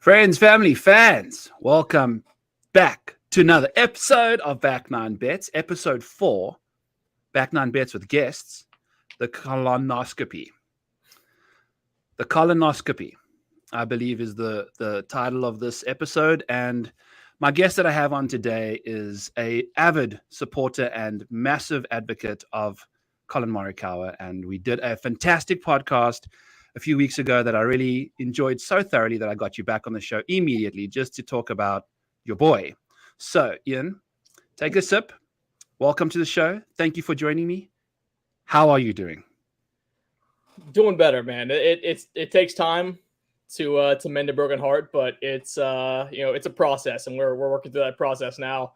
Friends, family, fans, welcome back to another episode of Back Nine Bets, episode 4, Back Nine Bets with guests, the Colonoscopy. The Colonoscopy, I believe, is the title of this episode, and my guest that I have on today is a avid supporter and massive advocate of Colin Morikawa, and we did a fantastic podcast a few weeks ago that I really enjoyed so thoroughly that I got you back on the show immediately just to talk about your boy. So, Ian, take a sip. Welcome to the show. Thank you for joining me. How are you doing? Doing better, man. It takes time to mend a broken heart, but it's it's a process, and we're working through that process now.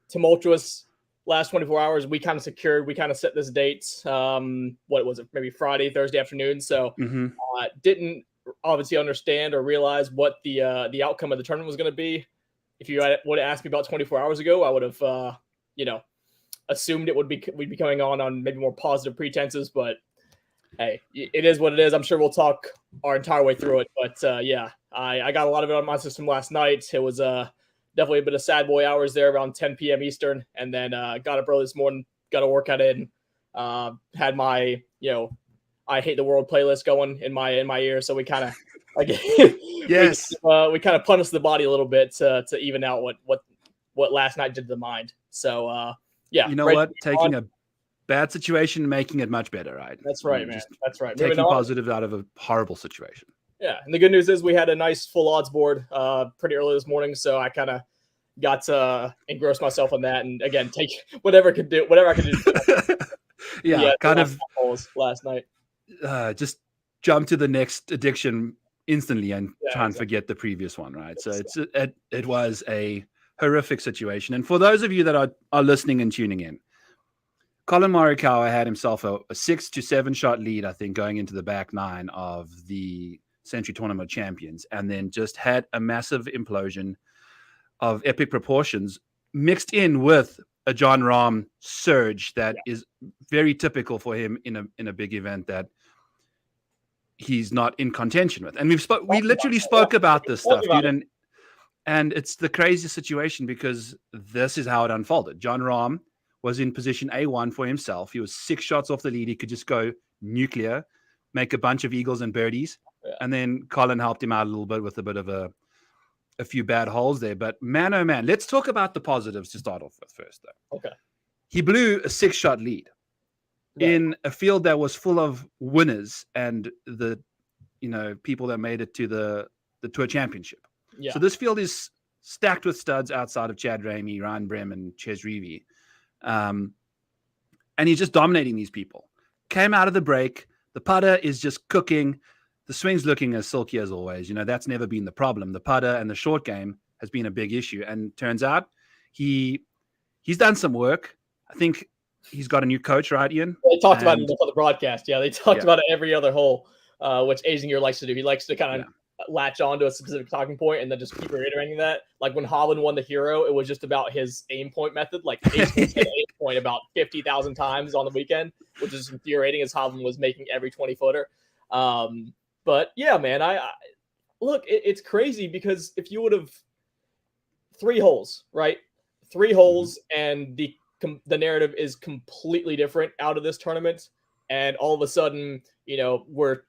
Tumultuous last 24 hours. We kind of set this date. What was it? Maybe Friday, Thursday afternoon. So didn't obviously understand or realize what the outcome of the tournament was going to be. If you would have asked me about 24 hours ago, I would have assumed we'd be coming on maybe more positive pretenses, but hey, it is what it is. I'm sure we'll talk our entire way through it, but I got a lot of it on my system last night. It was definitely a bit of sad boy hours there around 10 p.m. Eastern, and then got up early this morning, got a workout in, had my I Hate the World playlist going in my ear, so we kind of yes, we kind of punished the body a little bit to even out what last night did to the mind. So you know what, taking a bad situation, making it much better, right? That's right, man. That's right. Taking positives out of a horrible situation. Yeah, and the good news is we had a nice full odds board pretty early this morning, so I kind of got to engross myself in that, and again, take whatever I could do. Kind of last night. Just jump to the next addiction instantly and try and forget the previous one, right? So it was a horrific situation, and for those of you that are listening and tuning in, Colin Morikawa had himself a 6 to 7 shot lead, I think, going into the back nine of the Century Tournament Champions, and then just had a massive implosion of epic proportions mixed in with a Jon Rahm surge that is very typical for him in a big event that he's not in contention with. And we literally spoke about this stuff, dude, and it's the craziest situation because this is how it unfolded. Jon Rahm was in position A1 for himself. He was 6 shots off the lead. He could just go nuclear, make a bunch of eagles and birdies. Yeah. And then Colin helped him out a little bit with a bit of a few bad holes there. But man, oh man, let's talk about the positives to start off with first, though. Okay. He blew a 6-shot lead in a field that was full of winners and the people that made it to the Tour Championship. Yeah. So this field is stacked with studs outside of Chad Ramey, Ryan Brehm, and Ches Reavie. And he's just dominating these people. Came out of the break. The putter is just cooking. The swing's looking as silky as always. That's never been the problem. The putter and the short game has been a big issue. And turns out he's done some work. I think he's got a new coach, right, Ian? They talked about it on the broadcast. Yeah, they talked about it every other hole, which Azinger likes to do. He likes to kind of latch on to a specific talking point and then just keep reiterating that. Like when Holland won the Hero, it was just about his aim point method. Like Azinger said aim point about 50,000 times on the weekend, which is infuriating as Holland was making every 20-footer. But yeah, man, I look, it's crazy because if you would have 3 holes, right? 3 holes, and the narrative is completely different out of this tournament, and all of a sudden, we're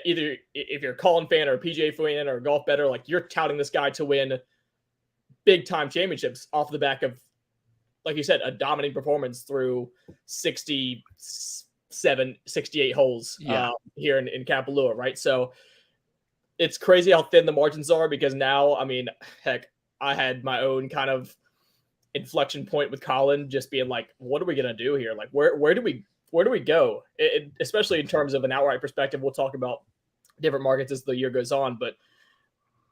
either if you're a Colin fan or a PGA fan or a golf bettor, like you're touting this guy to win big time championships off the back of, like you said, a dominating performance through 68 holes here in Kapalua, right? So it's crazy how thin the margins are because now, I mean, heck, I had my own kind of inflection point with Colin, just being like, what are we going to do here? Like, where do we go? Especially in terms of an outright perspective, we'll talk about different markets as the year goes on, but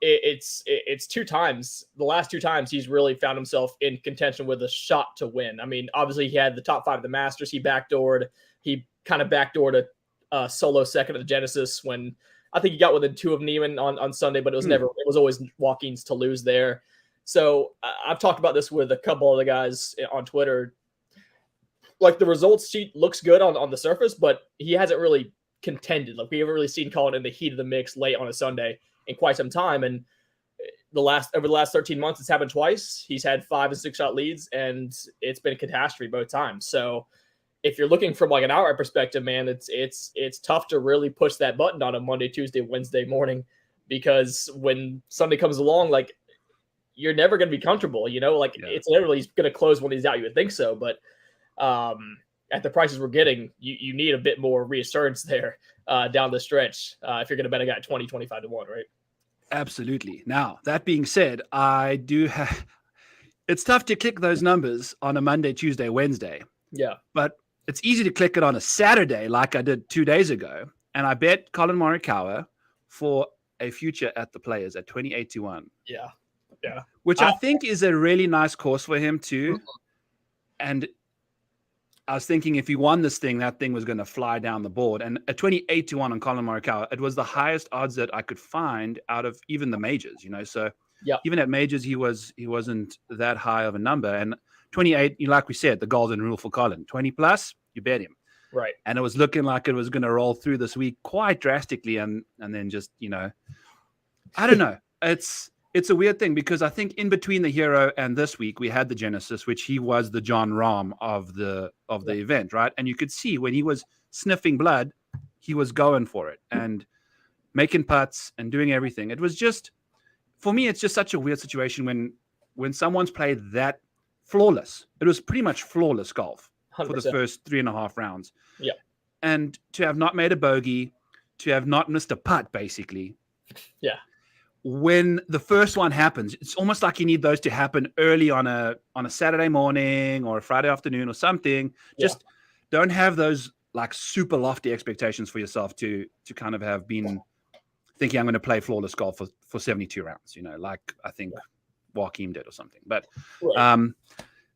it's 2 times, the last 2 times he's really found himself in contention with a shot to win. I mean, obviously he had the top 5 of the Masters. He kind of backdoored a solo second at the Genesis when I think he got within 2 of Neiman on Sunday, but it was always Joaquin's to lose there. So I've talked about this with a couple of the guys on Twitter. Like the results sheet looks good on the surface, but he hasn't really contended. Like we haven't really seen Colin in the heat of the mix late on a Sunday. in quite some time. And over the last 13 months, it's happened twice. He's had 5 and 6 shot leads, and it's been a catastrophe both times. So if you're looking from like an outright perspective, man, it's tough to really push that button on a Monday, Tuesday, Wednesday morning, because when Sunday comes along, like, you're never going to be comfortable, you know, like it's literally going to close one of these out. You would think so, but at the prices we're getting, you need a bit more reassurance there down the stretch if you're going to bet a guy 20, 25 to 1, right? Absolutely. Now, that being said, I do have, it's tough to click those numbers on a Monday, Tuesday, Wednesday. Yeah. But it's easy to click it on a Saturday like I did 2 days ago. And I bet Colin Morikawa for a future at the Players at 28 to 1. Yeah. Yeah. Which I think is a really nice course for him too. Mm-hmm. And I was thinking if he won this thing, that thing was going to fly down the board. And at 28 to 1 on Colin Morikawa, it was the highest odds that I could find out of even the majors, you know. So even at majors, he wasn't that high of a number. And 28, like we said, the golden rule for Colin, 20 plus, you bet him. Right. And it was looking like it was going to roll through this week quite drastically. And then just, you know, I don't know. It's a weird thing because I think in between the Hero and this week, we had the Genesis, which he was the Jon Rahm of the event, right? And you could see when he was sniffing blood, he was going for it and making putts and doing everything. It was just, for me, it's just such a weird situation when someone's played that flawless. It was pretty much flawless golf 100%. For the first 3.5 rounds. Yeah. And to have not made a bogey, to have not missed a putt, basically. Yeah. When the first one happens, it's almost like you need those to happen early on a Saturday morning or a Friday afternoon or something. Just don't have those like super lofty expectations for yourself to kind of have been thinking I'm going to play flawless golf for 72 rounds, you know, like I think Joaquim did or something. But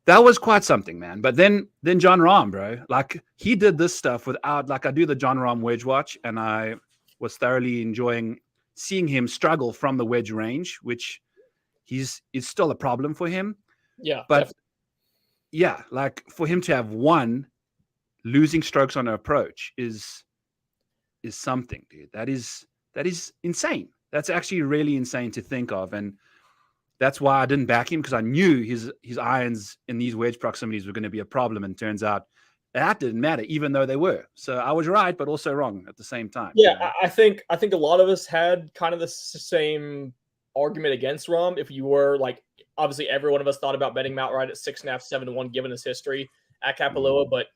that was quite something, man. But then Jon Rahm, bro, like he did this stuff without, like I do the Jon Rahm wedge watch, and I was thoroughly enjoying seeing him struggle from the wedge range, which is still a problem for him. Yeah. But like for him to have won losing strokes on an approach is something, dude. That is insane. That's actually really insane to think of. And that's why I didn't back him, because I knew his irons in these wedge proximities were going to be a problem. And turns out that didn't matter, even though they were. So I was right, but also wrong at the same time. Yeah, you know? I think a lot of us had kind of the same argument against Rahm. If you were like, obviously every one of us thought about betting him outright at 6.5, 7 to 1, given his history at Kapalua. But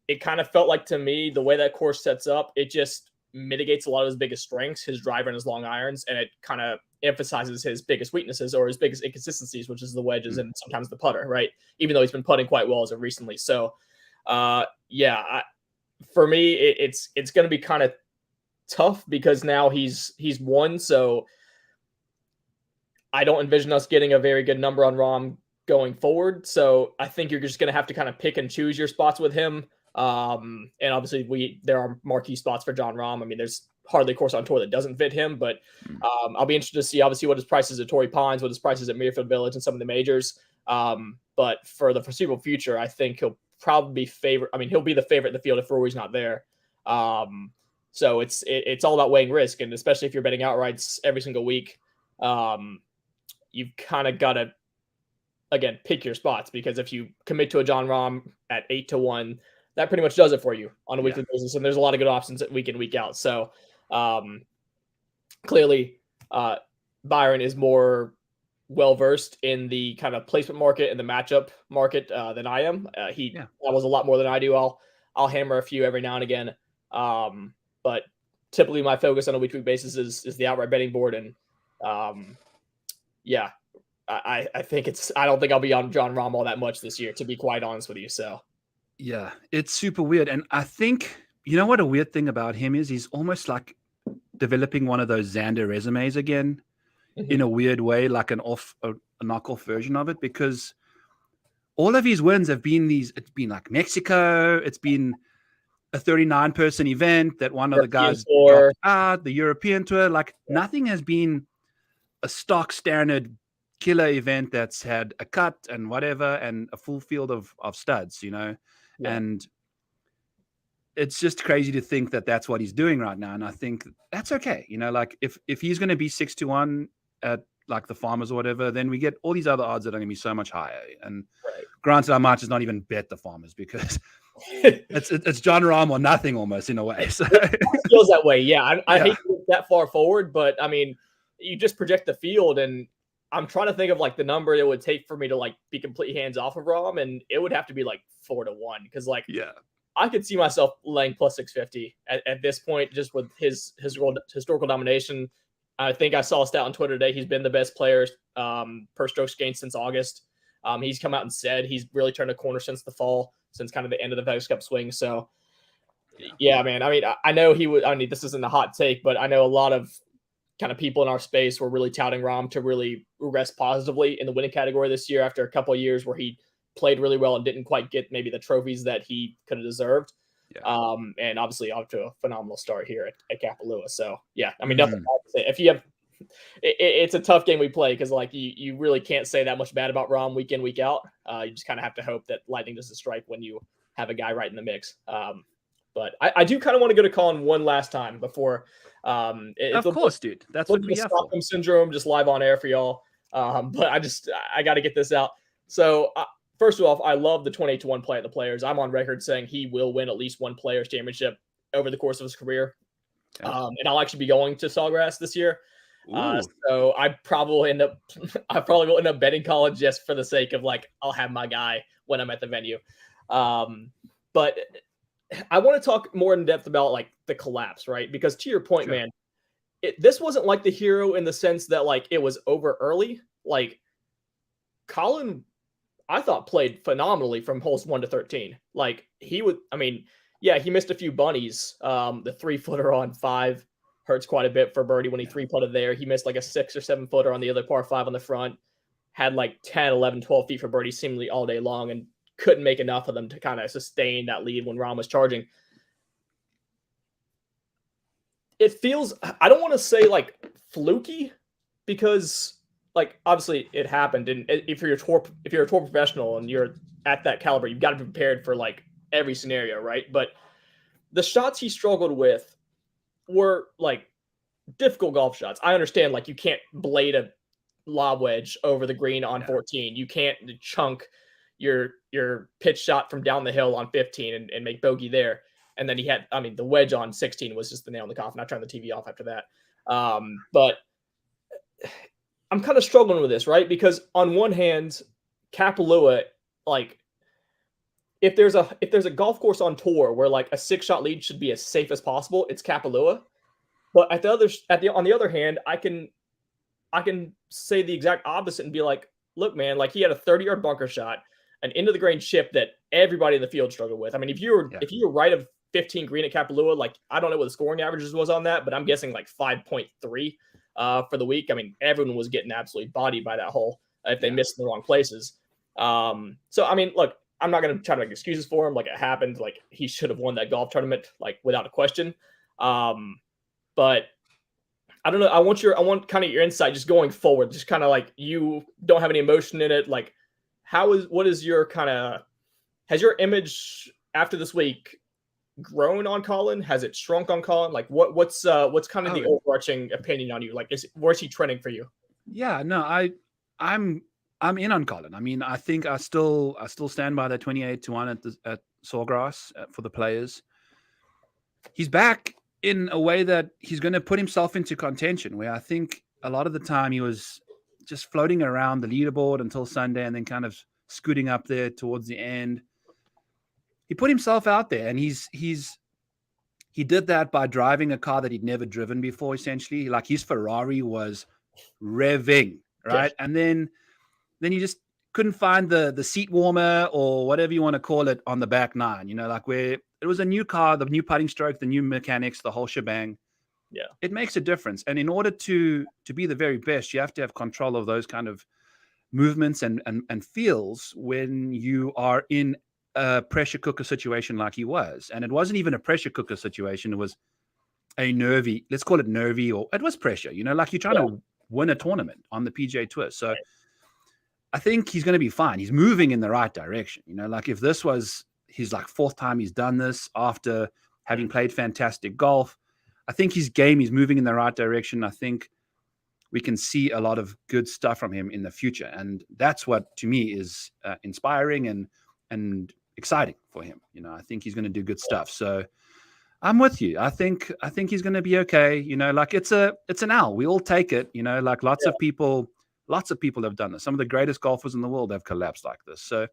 it kind of felt like to me, the way that course sets up, it just mitigates a lot of his biggest strengths, his driver and his long irons, and it kind of emphasizes his biggest weaknesses or his biggest inconsistencies, which is the wedges and sometimes the putter, right? Even though he's been putting quite well as of recently. So for me, it's going to be kind of tough because now he's won. So I don't envision us getting a very good number on Rahm going forward. So I think you're just going to have to kind of pick and choose your spots with him. And obviously there are marquee spots for Jon Rahm. I mean, there's hardly a course on tour that doesn't fit him, but I'll be interested to see obviously what his price is at Torrey Pines, what his price is at Muirfield Village and some of the majors. But for the foreseeable future, I think he'll probably be favorite. I mean, he'll be the favorite in the field if Rory's not there. So it's all about weighing risk, and especially if you're betting outrights every single week, you've kind of got to again pick your spots, because if you commit to a Jon Rahm at 8 to 1, that pretty much does it for you on a weekly basis. And there's a lot of good options week in, week out. So clearly, Byron is more well-versed in the kind of placement market and the matchup market than I am. That was a lot more than I do. I'll hammer a few every now and again. But typically my focus on a week-to-week basis is the outright betting board. And I think I don't think I'll be on Jon Rahm all that much this year, to be quite honest with you. So yeah, it's super weird. And I think, you know what a weird thing about him is? He's almost like developing one of those Xander resumes again. In a weird way, like a knockoff version of it, because all of his wins have been it's been like Mexico, it's been a 39-person event that one of the guys dropped out, the European Tour, like nothing has been a stock standard killer event that's had a cut and whatever and a full field of studs, you know. And it's just crazy to think that that's what he's doing right now. And I think that's okay. You know, like if he's going to be 6-1 at like the Farmers or whatever, then we get all these other odds that are going to be so much higher. And granted, I might just not even bet the Farmers because it's John Rahm or nothing almost in a way. So it feels that way. Yeah. I hate to look that far forward, but I mean, you just project the field, and I'm trying to think of like the number it would take for me to like be completely hands off of Rahm, and it would have to be like 4-1 because like I could see myself laying plus 650 at this point, just with his historical domination. I think I saw a stat on Twitter today. He's been the best player per strokes gained since August. He's come out and said he's really turned a corner since the fall, since kind of the end of the FedEx Cup swing. So, yeah, man. I mean, I know he would. I mean, this isn't a hot take, but I know a lot of kind of people in our space were really touting Rahm to really regress positively in the winning category this year after a couple of years where he played really well and didn't quite get maybe the trophies that he could have deserved. Yeah. And obviously off to a phenomenal start here at Kapalua. So yeah, I mean, nothing to say. If you have, it's a tough game we play because like you really can't say that much bad about Rahm week in, week out. You just kind of have to hope that lightning doesn't strike when you have a guy right in the mix. But I do kind of want to go to Colin one last time before. Of course, dude. That's what we have. Stockholm syndrome, just live on air for y'all. But I got to get this out. So first of all, I love the 28-1 play at the Players. I'm on record saying he will win at least one Players Championship over the course of his career. And I'll actually be going to Sawgrass this year. So I probably will end up betting Colin just for the sake of like I'll have my guy when I'm at the venue. But I want to talk more in depth about like the collapse, right? Because to your point, man, this wasn't like the hero in the sense that like it was over early. Like Colin, I thought played phenomenally from holes 1 to 13. Like he would, I mean, yeah, he missed a few bunnies. The 3-footer on 5 hurts quite a bit for birdie when he 3-putted there. He missed like a 6 or 7-footer on the other par 5 on the front. Had like 10, 11, 12 feet for birdie seemingly all day long and couldn't make enough of them to kind of sustain that lead when Rahm was charging. It feels, I don't want to say like fluky because like obviously it happened. And if you're a tour professional and you're at that caliber, you've got to be prepared for like every scenario, right? But the shots he struggled with were like difficult golf shots. I understand like you can't blade a lob wedge over the green on 14. You can't chunk your pitch shot from down the hill on 15 and make bogey there. And then he had, I mean, the wedge on 16 was just the nail in the coffin. I turned the TV off after that. But I'm kind of struggling with this, right? Because on one hand, Kapalua, like if there's a golf course on tour where like a 6-shot lead should be as safe as possible, it's Kapalua. But on the other hand, I can say the exact opposite and be like, look, man, like he had a 30-yard bunker shot, an into the green chip that everybody in the field struggled with. I mean, if you were right of 15 green at Kapalua, like I don't know what the scoring averages was on that, but I'm guessing like 5.3 for the week. I mean, everyone was getting absolutely bodied by that hole if they missed in the wrong places. So I mean, look, I'm not going to try to make excuses for him. Like it happened. Like he should have won that golf tournament, like without a question. But I don't know. I want kind of your insight just going forward. Just kind of like you don't have any emotion in it. Like what is your kind of, has your image after this week grown on Colin? Has it shrunk on Colin? Like what's kind of the overarching opinion on you? Like where's he trending for you? Yeah, no, I'm in on Colin. I mean, I think I still stand by that 28-1 at Sawgrass for the Players. He's back in a way that he's going to put himself into contention, where I think a lot of the time he was just floating around the leaderboard until Sunday and then kind of scooting up there towards the end. He put himself out there, and he did that by driving a car that he'd never driven before, essentially. Like his Ferrari was revving, right? Yeah. And then you just couldn't find the seat warmer or whatever you want to call it on the back nine, like where it was a new car, the new putting stroke, the new mechanics, the whole shebang. Yeah. It makes a difference. And in order to be the very best, you have to have control of those kind of movements and feels when you are in a pressure cooker situation like he was. And it wasn't even a pressure cooker situation. It was a nervy, let's call it nervy, or it was pressure, like you're trying to win a tournament on the PGA Tour. So I think he's going to be fine. He's moving in the right direction. Like if this was his like 4th time he's done this after having played fantastic golf. I think his game is moving in the right direction. I think we can see a lot of good stuff from him in the future, and that's what to me is inspiring and exciting for him. You know, I think he's going to do good stuff. So I'm with you. I think he's going to be okay. You know, like it's an L. We all take it. You know, like lots of people have done this. Some of the greatest golfers in the world have collapsed like this. So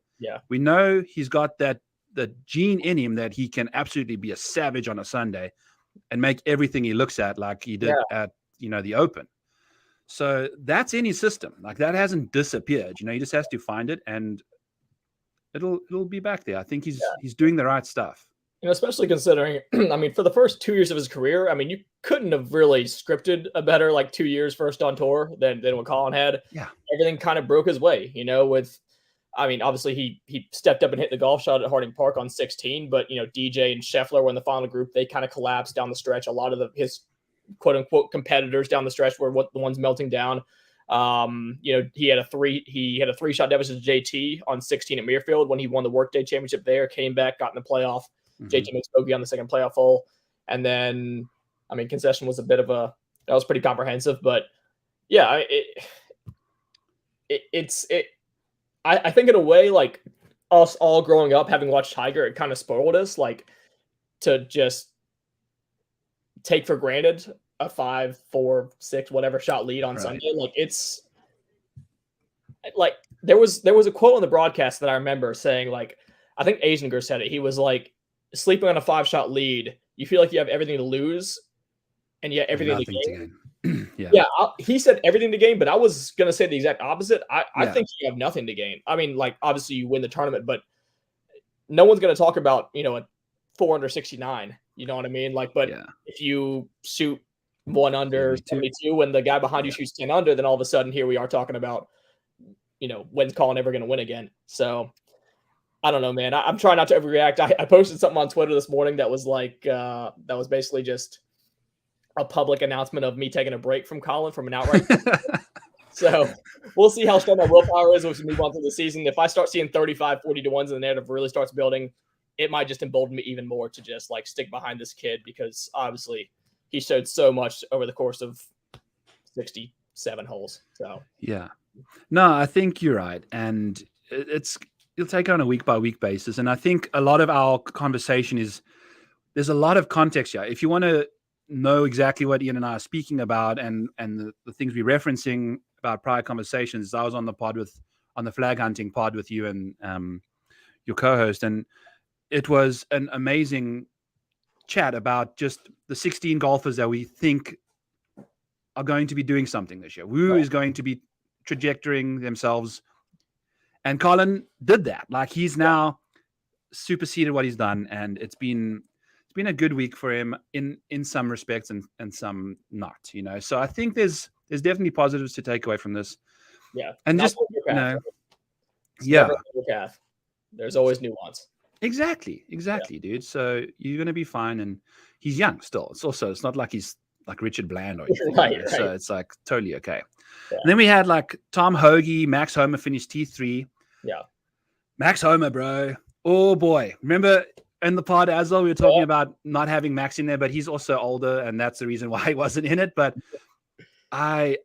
we know he's got the gene in him that he can absolutely be a savage on a Sunday and make everything he looks at like he did at, you know, the Open. So that's in his system. Like that hasn't disappeared. You know, he just has to find it and it'll be back there. I think he's doing the right stuff. You know, especially considering, I mean, for the first 2 years of his career, I mean, you couldn't have really scripted a better 2 years first on tour than what Colin had. Yeah. Everything kind of broke his way, you know, I mean, obviously he stepped up and hit the golf shot at Harding Park on 16, but, you know, DJ and Scheffler were in the final group. They kind of collapsed down the stretch. A lot of his quote unquote competitors down the stretch were the ones melting down. You know, he had a 3-shot deficit to JT on 16 at Muirfield when he won the Workday Championship there, came back, got in the playoff. JT makes bogey on the second playoff hole. And then, I mean, concession was that was pretty comprehensive, but yeah, I think in a way, like us all growing up, having watched Tiger, it kind of spoiled us, like to just take for granted a 5, 4, 6, whatever shot lead on Sunday. Like it's like, there was a quote on the broadcast that I remember saying, like, I think Asinger said it. He was like, sleeping on a 5-shot lead, you feel like you have everything to lose and yet everything to gain. He said everything to gain, but I was going to say the exact opposite. I think you have nothing to gain. I mean, like, obviously you win the tournament, but no one's going to talk about, you know, a 469, you know what I mean? Like, but if you shoot 1 under 72 and the guy behind you shoots 10 under, then all of a sudden here we are talking about, you know, when's Colin ever going to win again? So I don't know, man. I'm trying not to overreact. I posted something on Twitter this morning that was like, that was basically just a public announcement of me taking a break from Colin from an outright. So we'll see how strong my willpower is as we move on through the season. If I start seeing 35, 40 to 1s and the narrative really starts building, it might just embolden me even more to just like stick behind this kid, because obviously he showed so much over the course of 67 holes. So yeah, no, I think you're right. And you'll take it on a week by week basis. And I think a lot of our conversation there's a lot of context here. If you want to know exactly what Ian and I are speaking about and the things we're referencing about prior conversations, I was on the flag hunting pod with you and your co-host, and it was an amazing chat about just the 16 golfers that we think are going to be doing something this year. Wu is going to be trajectorying themselves. And Colin did that. Like, he's now superseded what he's done, and it's been a good week for him in some respects and some not. You know, so I think there's definitely positives to take away from this. Yeah, and just path. There's always nuance. Exactly, dude. So you're gonna be fine, and he's young still. It's not like he's like Richard Bland or anything. Right. So it's like totally okay. Yeah. And then we had like Tom Hoagie, Max Homer finished T3. Yeah. Max Homer, bro. Oh boy. Remember in the pod as well, we were talking about not having Max in there, but he's also older, and that's the reason why he wasn't in it. But I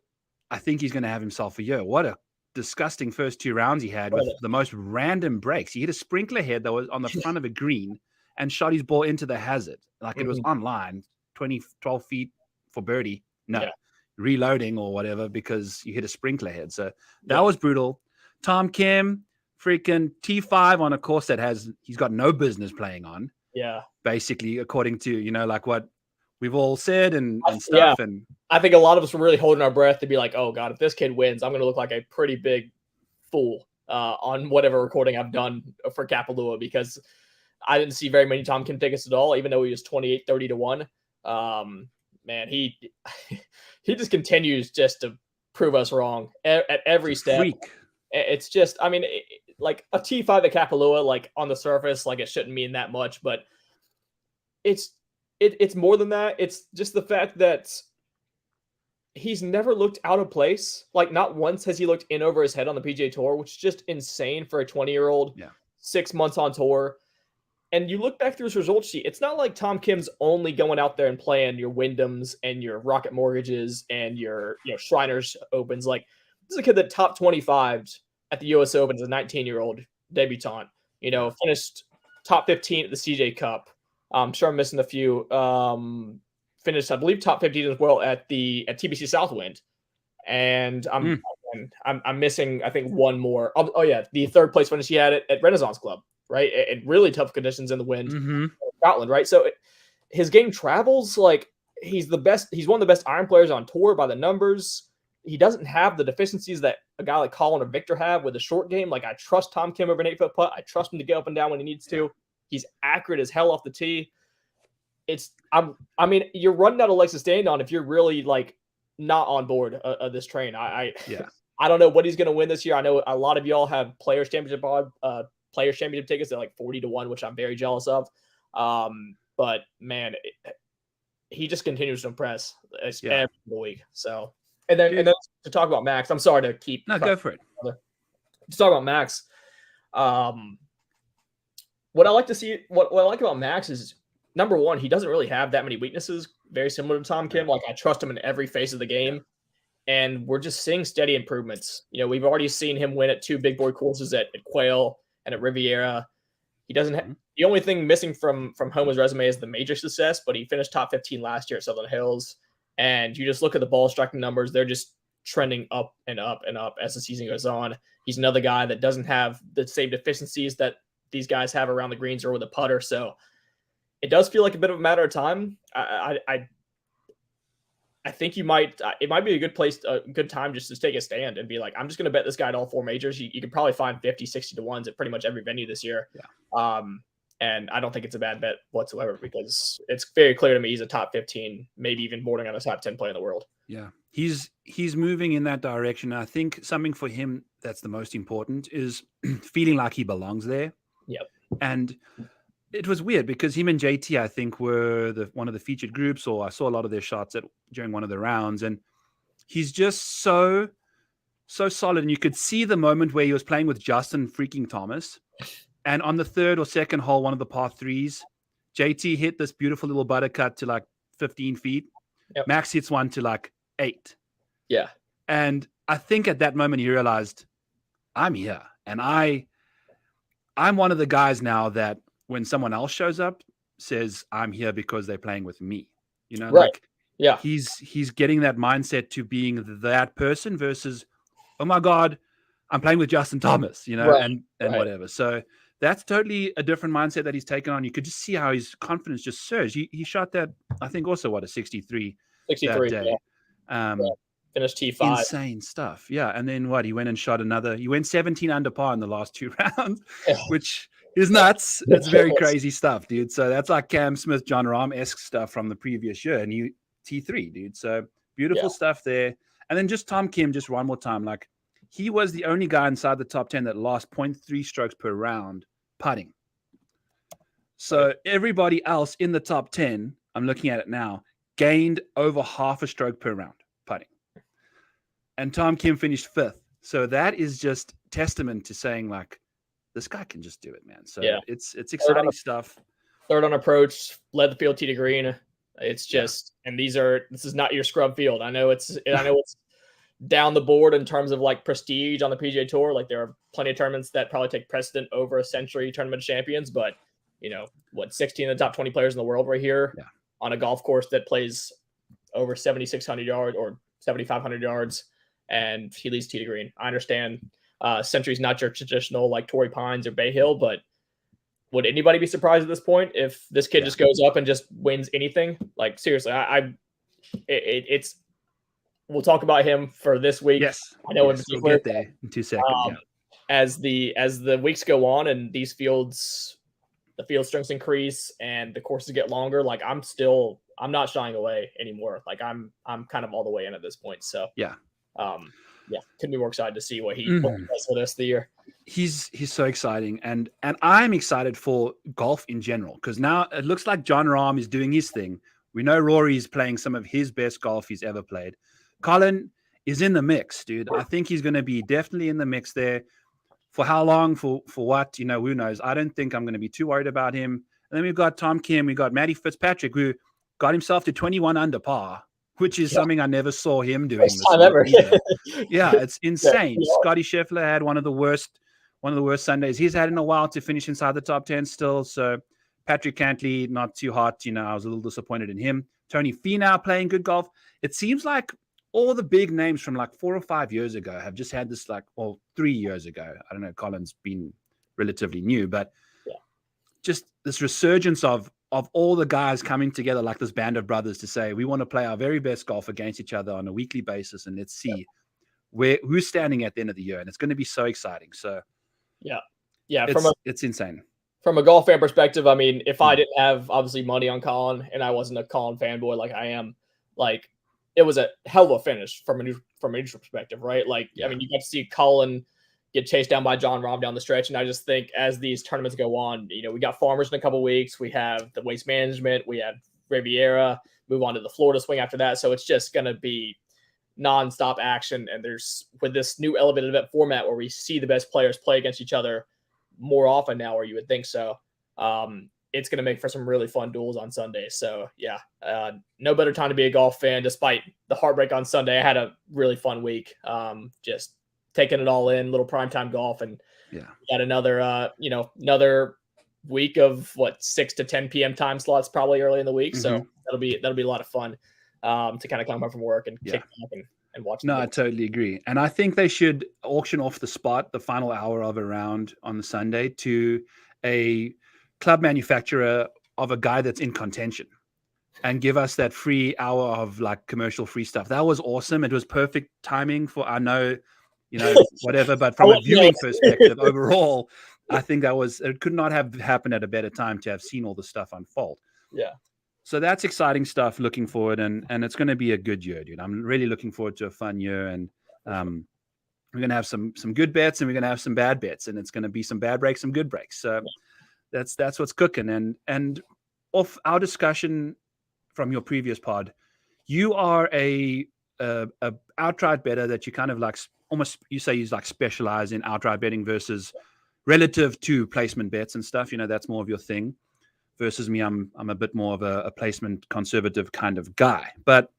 think he's going to have himself a year. What a disgusting first 2 rounds he had with the most random breaks. He hit a sprinkler head that was on the front of a green and shot his ball into the hazard. Like it was online, 12 feet for birdie. No, reloading or whatever because you hit a sprinkler head. So that was brutal. Tom Kim, freaking T5 on a course that he's got no business playing on. Yeah. Basically, according to, you know, like what we've all said and stuff. Yeah. And I think a lot of us were really holding our breath to be like, oh God, if this kid wins, I'm going to look like a pretty big fool on whatever recording I've done for Kapalua, because I didn't see very many Tom Kim tickets at all, even though he was 28, 30 to 1. Man, he just continues just to prove us wrong at every step. Freak. It's just, I mean, like a T5 at Kapalua, like on the surface, like it shouldn't mean that much, but it's more than that. It's just the fact that he's never looked out of place. Like not once has he looked in over his head on the PGA Tour, which is just insane for a 20-year-old, 6 months on tour. And you look back through his result sheet, it's not like Tom Kim's only going out there and playing your Wyndhams and your Rocket Mortgages and your Shriners Opens. Like, this is a kid that top 25 at the US Open as a 19-year-old debutant. Finished top 15 at the CJ Cup. I'm sure I'm missing a few. Finished, I believe, top 15 as well at TBC Southwind. And I'm missing, I think, one more. Oh yeah, the third place finish he had at Renaissance Club, right? And really tough conditions in the wind, in Scotland, right? So his game travels like he's the best. He's one of the best iron players on tour by the numbers. He doesn't have the deficiencies that a guy like Colin or Victor have with a short game. Like, I trust Tom Kim over an 8-foot putt. I trust him to get up and down when he needs to. He's accurate as hell off the tee. I mean, you're running out of legs to stand on if you're really like not on board of this train. I don't know what he's going to win this year. I know a lot of y'all have Players Championship tickets at like 40-1, which I'm very jealous of. But man, he just continues to impress every week. So, and then to talk about Max, I'm sorry to keep. No, go for it. To talk about Max, what I like to see, what I like about Max is, number one, he doesn't really have that many weaknesses. Very similar to Tom Kim. Like, I trust him in every phase of the game. And we're just seeing steady improvements. We've already seen him win at 2 big boy courses at Quail and at Riviera. He doesn't have, the only thing missing from Homa's resume is the major success, but he finished top 15 last year at Southern Hills. And you just look at the ball striking numbers, they're just trending up and up and up as the season goes on. He's another guy that doesn't have the same deficiencies that these guys have around the greens or with a putter. So it does feel like a bit of a matter of time. I think it might be a good time just to take a stand and be like, I'm just going to bet this guy at all 4 majors. You can probably find 50, 60-1s at pretty much every venue this year. Yeah. And I don't think it's a bad bet whatsoever, because it's very clear to me he's a top 15, maybe even bordering on a top 10 player in the world. Yeah. He's moving in that direction. I think something for him that's the most important is feeling like he belongs there. Yep. And it was weird because him and JT, I think, were one of the featured groups, or I saw a lot of their shots during one of the rounds, and he's just so solid. And you could see the moment where he was playing with Justin freaking Thomas, and on the third or second hole, one of the par 3s, JT hit this beautiful little buttercut to like 15 feet. Yep. Max hits one to like 8. Yeah. And I think at that moment he realized, I'm here, and I'm one of the guys now that when someone else shows up, says I'm here because they're playing with me, right. Like, yeah, he's getting that mindset to being that person versus, oh my God, I'm playing with Justin Thomas, right. and whatever. So that's totally a different mindset that he's taken on. You could just see how his confidence just surged. He shot that, I think, also a 63 that day. Yeah. Finished T5. Insane stuff. Yeah. And then what? He went and shot another. He went 17 under par in the last 2 rounds, which is nuts. It's very crazy stuff, dude. So that's like Cam Smith, John Rahm-esque stuff from the previous year. And you T3, dude. So beautiful stuff there. And then just Tom Kim, just one more time. Like, he was the only guy inside the top 10 that lost 0.3 strokes per round putting. So everybody else in the top 10, I'm looking at it now, gained over half a stroke per round putting. And Tom Kim finished 5th. So that is just testament to saying, like, this guy can just do it, man. So it's exciting stuff. Third on approach, led the field tee to green. It's just, and this is not your scrub field. I know it's down the board in terms of like prestige on the PGA Tour. Like, there are plenty of tournaments that probably take precedent over a Century Tournament of Champions, but 16 of the top 20 players in the world right here on a golf course that plays over 7,600 yards or 7,500 yards, and he leads tee to green. I understand Century's not your traditional like Torrey Pines or Bay Hill, but would anybody be surprised at this point if this kid just goes up and just wins anything? Like, seriously, it's. We'll talk about him for this week. Yes, I know. We'll get there in 2 seconds. As the weeks go on and the field strengths increase and the courses get longer, like, I'm not shying away anymore. Like, I'm kind of all the way in at this point. So couldn't be more excited to see what he does for the rest of the year. He's so exciting, and I'm excited for golf in general, because now it looks like John Rahm is doing his thing. We know Rory's playing some of his best golf he's ever played. Colin is in the mix, dude. I think he's going to be definitely in the mix there. For how long? For what? Who knows? I don't think I'm going to be too worried about him. And then we've got Tom Kim, we got Matty Fitzpatrick, who got himself to 21 under par, which is something I never saw him doing First this time week ever. either. Yeah, it's insane. Yeah. Scotty Scheffler had one of the worst Sundays he's had in a while to finish inside the top 10 still. So Patrick Cantley, not too hot. I was a little disappointed in him. Tony Finau playing good golf. It seems like all the big names from like 4 or 5 years ago have just had this 3 years ago. I don't know. Colin's been relatively new, but just this resurgence of all the guys coming together like this band of brothers to say, we want to play our very best golf against each other on a weekly basis. And let's see who's standing at the end of the year. And it's going to be so exciting. So yeah. It's insane. From a golf fan perspective, I mean, if I didn't have obviously money on Colin and I wasn't a Colin fanboy like I am, it was a hell of a finish from a neutral perspective, right? I mean, you got to see Colin get chased down by John Rahm down the stretch. And I just think as these tournaments go on, we got Farmers in a couple of weeks. We have the Waste Management. We have Riviera. Move on to the Florida swing after that. So it's just going to be nonstop action. And with this new elevated event format where we see the best players play against each other more often now, or you would think so, it's going to make for some really fun duels on Sunday. So no better time to be a golf fan. Despite the heartbreak on Sunday, I had a really fun week. Just taking it all in, little primetime golf, and got another week of 6 to 10 p.m. time slots probably early in the week. So that'll be a lot of fun to kind of come home from work and kick back and watch. No, I totally agree. And I think they should auction off the spot, the final hour of a round on the Sunday, to a club manufacturer of a guy that's in contention, and give us that free hour of commercial free stuff. That was awesome. It was perfect timing for, I know, whatever, but from a viewing perspective, overall, I think it could not have happened at a better time to have seen all the stuff unfold. Yeah. So that's exciting stuff looking forward, and it's going to be a good year, dude. I'm really looking forward to a fun year, and we're going to have some good bets, and we're going to have some bad bets, and it's going to be some bad breaks, some good breaks. So that's what's cooking. And off our discussion from your previous pod, you are a outright bettor that you kind of almost, you say you specialize in outright betting versus relative to placement bets and stuff. That's more of your thing. Versus me, I'm a bit more of a placement conservative kind of guy. But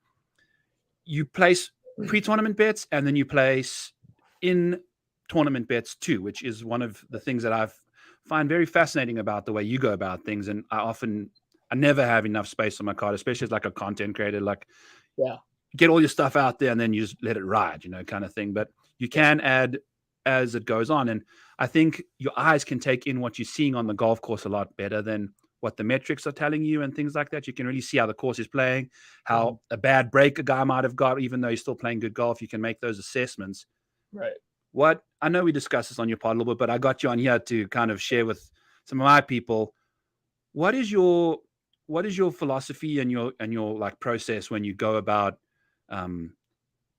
you place pre-tournament bets, and then you place in tournament bets too, which is one of the things that I find very fascinating about the way you go about things. And I never have enough space on my card, especially as a content creator. Get all your stuff out there and then you just let it ride, kind of thing. But you can add as it goes on. And I think your eyes can take in what you're seeing on the golf course a lot better than what the metrics are telling you and things like that. You can really see how the course is playing, how a bad break a guy might have got, even though he's still playing good golf. You can make those assessments. Right. I know we discussed this on your pod a little bit, but I got you on here to kind of share with some of my people. What is your philosophy and your process when you go about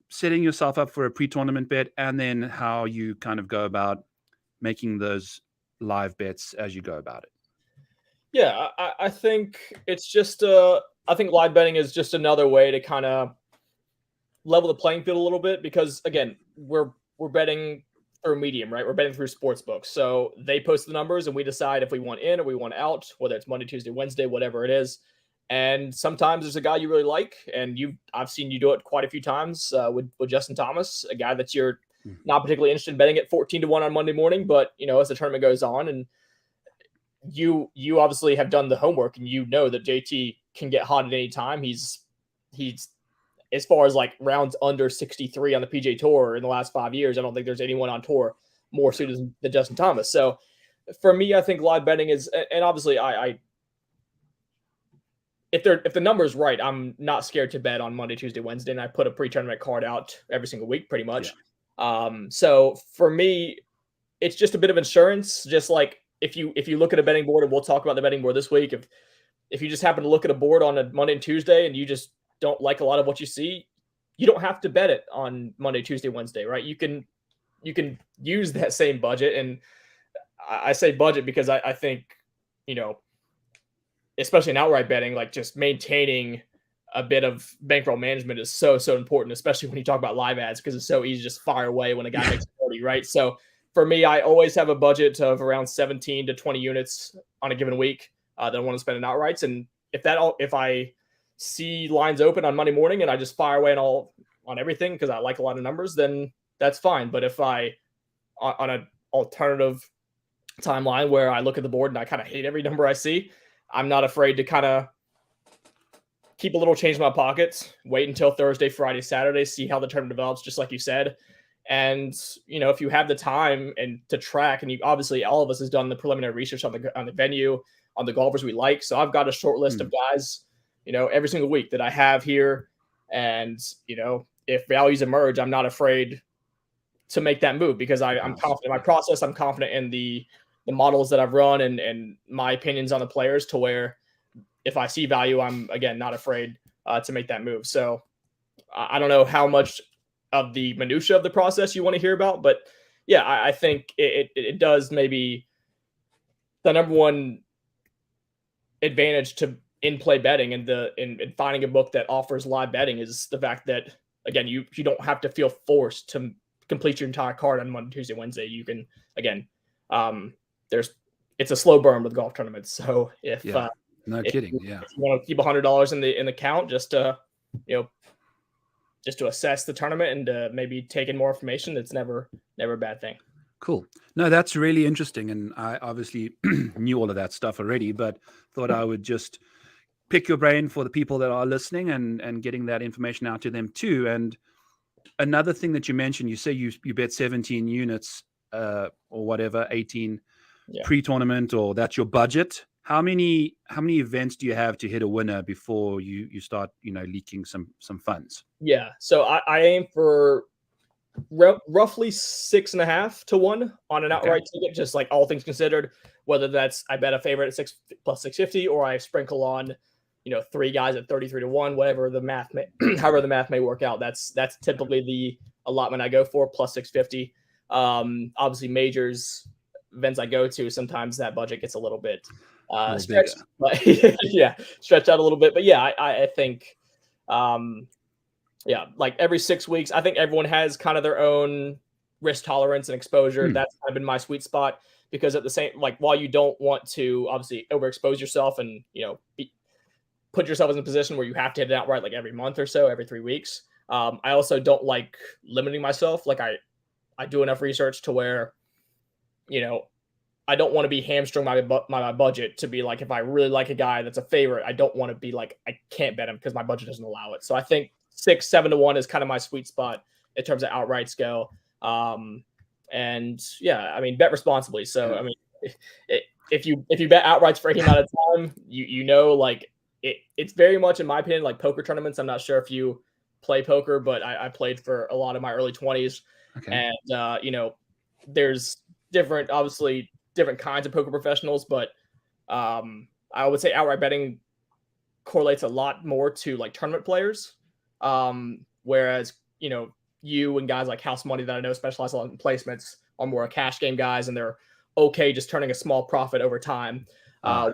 setting yourself up for a pre-tournament bet, and then how you kind of go about making those live bets as you go about it? Yeah, I think it's just I think live betting is just another way to kind of level the playing field a little bit, because again, we're betting through Medium, right? We're betting through sports books. So they post the numbers and we decide if we want in or we want out, whether it's Monday, Tuesday, Wednesday, whatever it is. And sometimes there's a guy you really like, and I've seen you do it quite a few times with Justin Thomas, a guy that you're not particularly interested in betting at 14-1 on Monday morning, but as the tournament goes on, and you obviously have done the homework, and that JT can get hot at any time. He's as far as rounds under 63 on the PGA Tour in the last 5 years, I don't think there's anyone on tour more suited than Justin Thomas. So for me, I think live betting is, and obviously if the number is right, I'm not scared to bet on Monday, Tuesday, Wednesday, and I put a pre-tournament card out every single week pretty much. Yeah. So for me, it's just a bit of insurance. Just if you look at a betting board, and we'll talk about the betting board this week, if you just happen to look at a board on a Monday and Tuesday and you just don't like a lot of what you see, you don't have to bet it on Monday, Tuesday, Wednesday, right? You can use that same budget. And I say budget because I think, especially in outright betting, just maintaining a bit of bankroll management is so important, especially when you talk about live ads, because it's so easy to just fire away when a guy makes 40, right? So for me, I always have a budget of around 17 to 20 units on a given week that I want to spend in outrights. And if I see lines open on Monday morning and I just fire away on everything because I like a lot of numbers, then that's fine. But if I on an alternative timeline where I look at the board and I kind of hate every number I see, I'm not afraid to kind of keep a little change in my pockets, wait until Thursday, Friday, Saturday, see how the tournament develops, just like you said. And, if you have the time and to track, and you obviously all of us has done the preliminary research on the venue, on the golfers we like. So I've got a short list of guys, every single week that I have here. And, if values emerge, I'm not afraid to make that move because I'm confident in my process. I'm confident in the models that I've run and my opinions on the players, to where if I see value, I'm, again, not afraid to make that move. So I don't know how much of the minutia of the process you want to hear about, but yeah, I think it does. Maybe the number one advantage to in-play betting and in finding a book that offers live betting is the fact that, again, you don't have to feel forced to complete your entire card on Monday, Tuesday, Wednesday. You can, again, it's a slow burn with golf tournaments. So if you want to keep $100 in the account just to assess the tournament and to maybe take in more information, it's never a bad thing. Cool. No, that's really interesting. And I obviously knew all of that stuff already, but thought I would just pick your brain for the people that are listening and getting that information out to them too. And another thing that you mentioned, you say you bet 17 units or whatever, 18 pre-tournament, or that's your budget. How many events do you have to hit a winner before you start, leaking some funds? Yeah. So I aim for roughly 6.5 to 1 on an outright ticket, just like all things considered, whether that's I bet a favorite at 6 plus 650, or I sprinkle on, 3 guys at 33 to 1, whatever the math may, however the math may work out. That's typically the allotment I go for, plus 650. Obviously majors events I go to, sometimes that budget gets a little bit stretched, but stretched out a little bit. But yeah, I think, like every 6 weeks, I think everyone has kind of their own risk tolerance and exposure. That's kind of been my sweet spot, because at the same, like, while you don't want to obviously overexpose yourself and, put yourself in a position where you have to hit it outright like every month or so, every 3 weeks. I also don't like limiting myself. Like I do enough research to where, I don't want to be hamstrung my budget to be like, if I really like a guy that's a favorite, I don't want to be like, I can't bet him because my budget doesn't allow it. So I think 6, 7 to 1 is kind of my sweet spot in terms of outrights go. And yeah, I mean, bet responsibly. So, I mean, if you bet outrights for any amount of time, like it's very much, in my opinion, like poker tournaments. I'm not sure if you play poker, but I played for a lot of my early 20s. Okay. And, there's obviously different kinds of poker professionals, but I would say outright betting correlates a lot more to like tournament players. Whereas, you and guys like House Money that I know specialize a lot in placements are more cash game guys, and they're okay just turning a small profit over time. A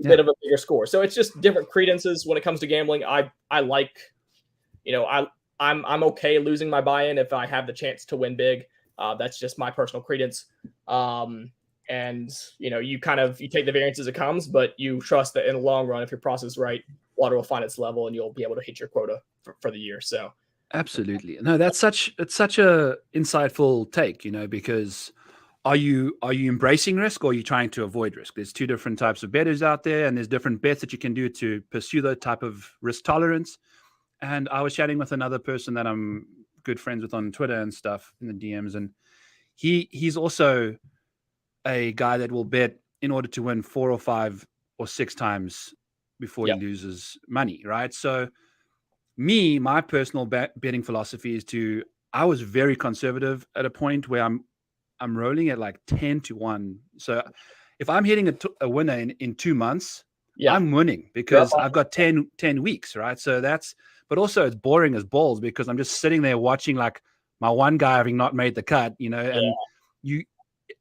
bit of a bigger score. So it's just different credences when it comes to gambling. I like, I'm okay losing my buy-in if I have the chance to win big. That's just my personal credence. And you take the variance as it comes, but you trust that in the long run, if your process is right, water will find its level and you'll be able to hit your quota for the year. So absolutely. No, it's such a insightful take, because are you embracing risk, or are you trying to avoid risk? There's two different types of bettors out there, and there's different bets that you can do to pursue that type of risk tolerance. And I was chatting with another person that I'm good friends with on Twitter and stuff in the DMs, and he's also a guy that will bet in order to win 4 or 5 or 6 times before he loses money, right? So my personal betting philosophy is I was very conservative at a point where I'm rolling at like 10 to 1. So if I'm hitting a winner in 2 months, I'm winning because I've got 10 weeks, right? So but also it's boring as balls because I'm just sitting there watching like my one guy having not made the cut, and you,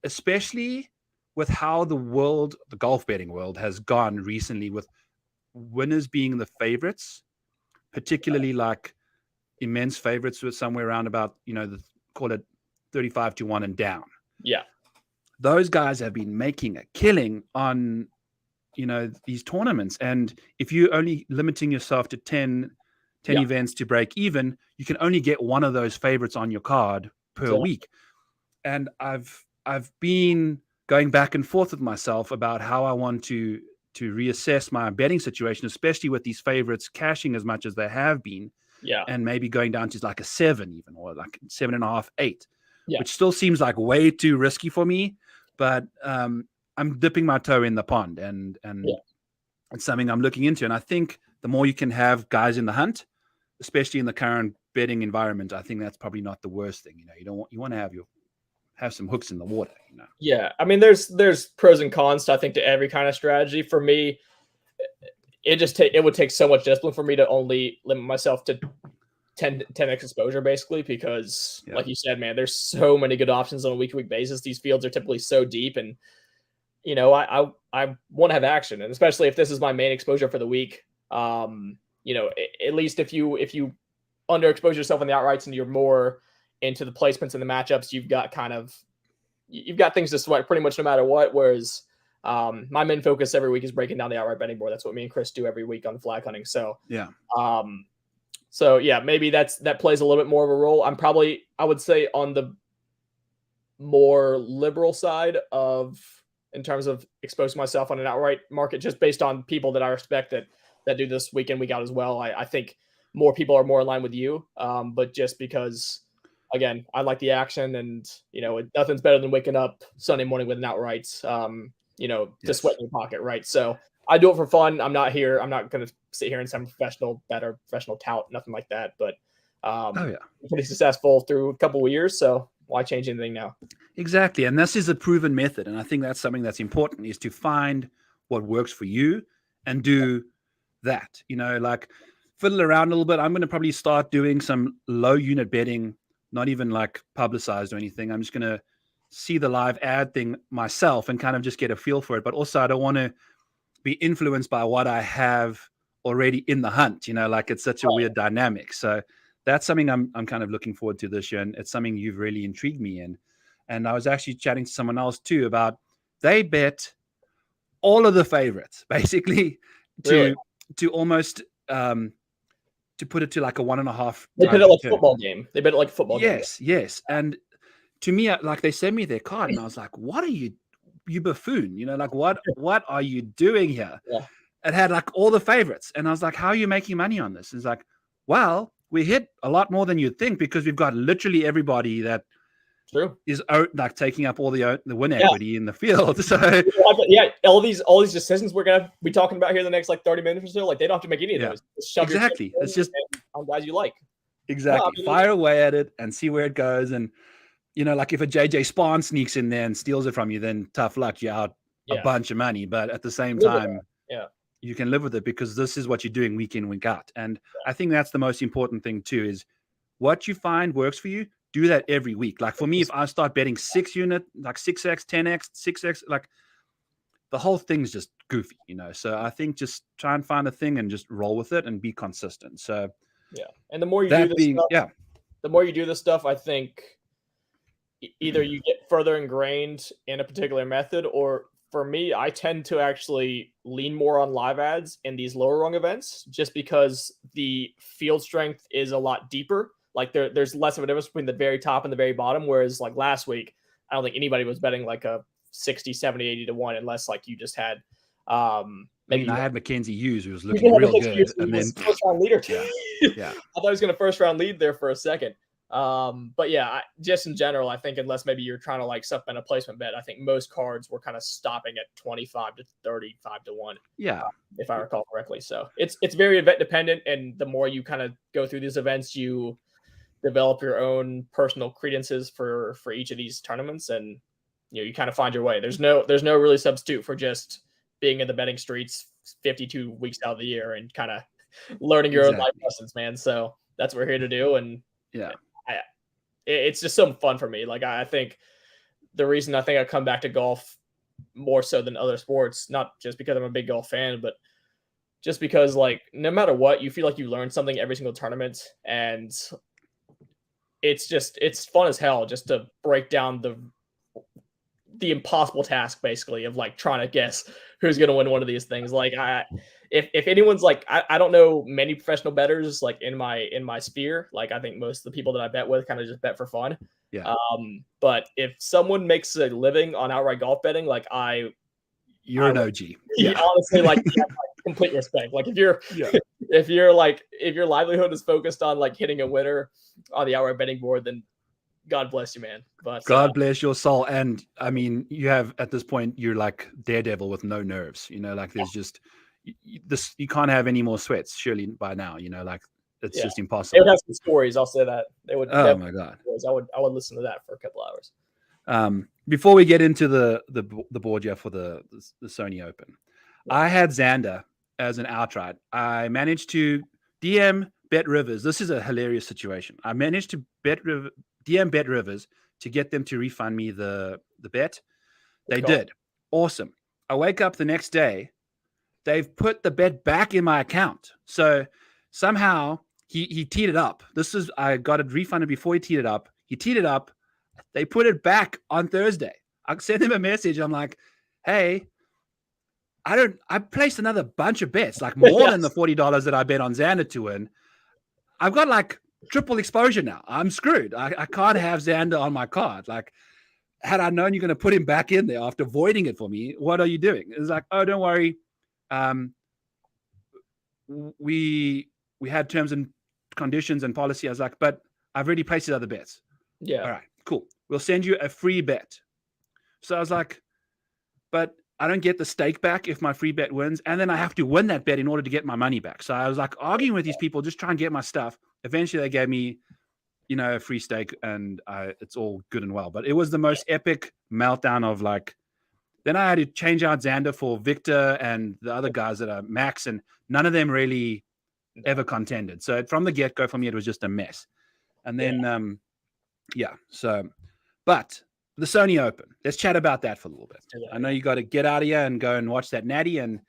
especially with how the golf betting world has gone recently, with winners being the favorites, particularly like immense favorites with somewhere around about, call it 35 to 1 and down. Yeah. Those guys have been making a killing on, these tournaments. And if you're only limiting yourself to 10 events to break even, you can only get one of those favorites on your card per week. And I've been going back and forth with myself about how I want to reassess my betting situation, especially with these favorites cashing as much as they have been. Yeah. And maybe going down to like a 7 even, or like 7.5, 8, which still seems like way too risky for me. But I'm dipping my toe in the pond, and it's something I'm looking into. And I think the more you can have guys in the hunt, especially in the current betting environment, I think that's probably not the worst thing. You want to have some hooks in the water. Yeah, I mean, there's pros and cons, I think, to every kind of strategy. For me, it would take so much discipline for me to only limit myself to 10x exposure, basically, because like you said, man, there's so many good options on a week-to-week basis. These fields are typically so deep, and I want to have action, and especially if this is my main exposure for the week. At least if you underexpose yourself in the outrights and you're more into the placements and the matchups, you've got things to sweat pretty much no matter what. Whereas my main focus every week is breaking down the outright betting board. That's what me and Chris do every week on flag hunting. So maybe that plays a little bit more of a role. I would say on the more liberal side in terms of exposing myself on an outright market, just based on people that I respect that do this week in, week out as well. I think more people are more in line with you. But just because, again, I like the action, and, nothing's better than waking up Sunday morning with an outright, to sweat in your pocket. Right. So I do it for fun. I'm not going to sit here and say I'm professional tout, nothing like that. But pretty successful through a couple of years. So why change anything now? Exactly. And this is a proven method. And I think that's something that's important, is to find what works for you and do that, like fiddle around a little bit. I'm going to probably start doing some low unit betting, not even like publicized or anything. I'm just going to see the live ad thing myself and kind of just get a feel for it. But also I don't want to be influenced by what I have already in the hunt, like it's such a weird dynamic. So that's something I'm kind of looking forward to this year. And it's something you've really intrigued me in. And I was actually chatting to someone else too about, they bet all of the favorites basically to almost to put it to like a 1.5. They bet it like a football game. They bet it like a football game. Yes. And to me, like, they sent me their card and I was like, what are you buffoon? Like what are you doing here? Yeah. It had like all the favorites. And I was like, how are you making money on this? It's like, well, we hit a lot more than you'd think, because we've got literally everybody that is like taking up all the win equity in the field. So all these decisions we're gonna be talking about here in the next like 30 minutes or so, like they don't have to make any of those. Exactly. It's just on guys you like. Exactly. Fire away at it and see where it goes. And like if a JJ Spahn sneaks in there and steals it from you, then tough luck, you're out a bunch of money. But at the same time, you can live with it, because this is what you're doing week in, week out. And I think that's the most important thing too, is what you find works for you. Do that every week. Like for me, if I start betting 6 unit, like 6x, 10x, 6x, like the whole thing's just goofy, So I think just try and find a thing and just roll with it and be consistent. So and the more you do this stuff, I think either you get further ingrained in a particular method, or for me, I tend to actually lean more on live ads in these lower rung events, just because the field strength is a lot deeper. Like there's less of a difference between the very top and the very bottom. Whereas like last week, I don't think anybody was betting like a 60, 70, 80 to 1, unless like you just had maybe I had Mackenzie Hughes, who was looking real good, and then first round leader. Yeah. I thought he was going to first round lead there for a second. But just in general, I think unless maybe you're trying to like supplement a placement bet, I think most cards were kind of stopping at 25 to 35 to 1. Yeah. If I recall correctly. So it's very event dependent. And the more you kind of go through these events, you develop your own personal credences for each of these tournaments, and you kind of find your way. There's no really substitute for just being in the betting streets 52 weeks out of the year and kind of learning your own life lessons, man. So that's what we're here to do. And it's just so fun for me. Like I think the reason I think I come back to golf more so than other sports, not just because I'm a big golf fan, but just because like no matter what, you feel like you learn something every single tournament, and it's fun as hell just to break down the impossible task basically of like trying to guess who's going to win one of these things. Like if anyone's like, I don't know many professional bettors like in my sphere. Like I think most of the people that I bet with kind of just bet for fun. Yeah. But if someone makes a living on outright golf betting, like you're an OG. Yeah. Honestly, like complete respect. Like if you're if your livelihood is focused on like hitting a winner on the outright betting board, then God bless you, man. But God bless your soul. And I mean, you have at this point, you're like Daredevil with no nerves. Like there's just this. You can't have any more sweats, surely by now. Like it's just impossible. They would have some stories. I'll say that they would. Oh my God! I would listen to that for a couple hours. Before we get into the board here for the Sony Open, I had Xander as an outright. I managed to DM Bet Rivers. This is a hilarious situation. I managed to DM Bet Rivers to get them to refund me the bet. They did. Awesome. I wake up the next day. They've put the bet back in my account. So somehow he teed it up. I got it refunded before he teed it up. He teed it up. They put it back on Thursday. I sent him a message. I'm like, hey, I placed another bunch of bets, like more than the $40 that I bet on Xander to win. I've got like triple exposure now. I'm screwed. I can't have Xander on my card. Like, had I known you're going to put him back in there after voiding it for me, what are you doing? It's like, oh, don't worry. We had terms and conditions and policy. I was like, but I've already placed the other bets. Yeah. All right, cool. We'll send you a free bet. So I was like, but I don't get the stake back if my free bet wins. And then I have to win that bet in order to get my money back. So I was like arguing with these people, just try and get my stuff. Eventually they gave me, a free stake and it's all good and well. But it was the most epic meltdown of like, then I had to change out Xander for Victor and the other guys that are Max, and none of them really ever contended. So from the get-go for me, it was just a mess. And then, but the Sony Open, let's chat about that for a little bit. I know you got to get out of here and go and watch that natty and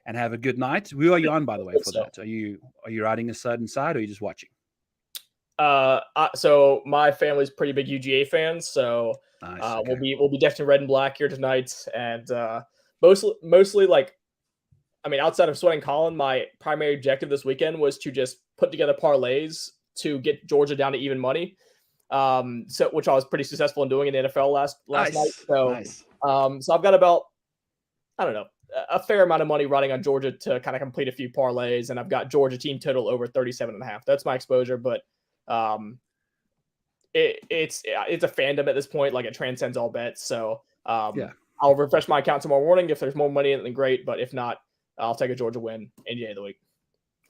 have a good night. Who are you on, by the way, for that? Are you riding a certain side or are you just watching? So my family's pretty big UGA fans, so nice, okay. we'll be decked in red and black here tonight, and mostly like, I mean, outside of sweating Colin, my primary objective this weekend was to just put together parlays to get Georgia down to even money. So which I was pretty successful in doing in the NFL last night. So nice. So I've got about, I don't know, a fair amount of money riding on Georgia to kind of complete a few parlays, and I've got Georgia team total over 37.5. That's my exposure, but it's a fandom at this point. Like, it transcends all bets. So I'll refresh my account tomorrow morning. If there's more money in it, then great. But if not, I'll take a Georgia win any day of the week.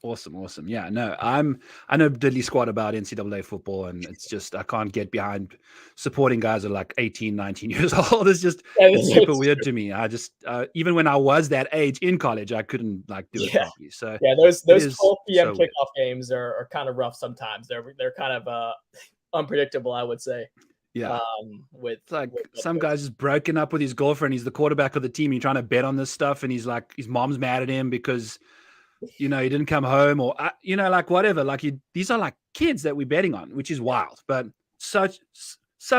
Awesome. Yeah, no, I know diddly squat about NCAA football, and it's just, I can't get behind supporting guys that are like 18, 19 years old. It's just it's super weird to me. I just, even when I was that age in college, I couldn't like do it properly. So those 12 p.m. kickoff games are kind of rough sometimes. They're kind of unpredictable, I would say. Yeah. It's like some guy's just broken up with his girlfriend. He's the quarterback of the team. He's trying to bet on this stuff, and he's like, his mom's mad at him because he didn't come home, or like whatever. Like, these are like kids that we're betting on, which is wild. But so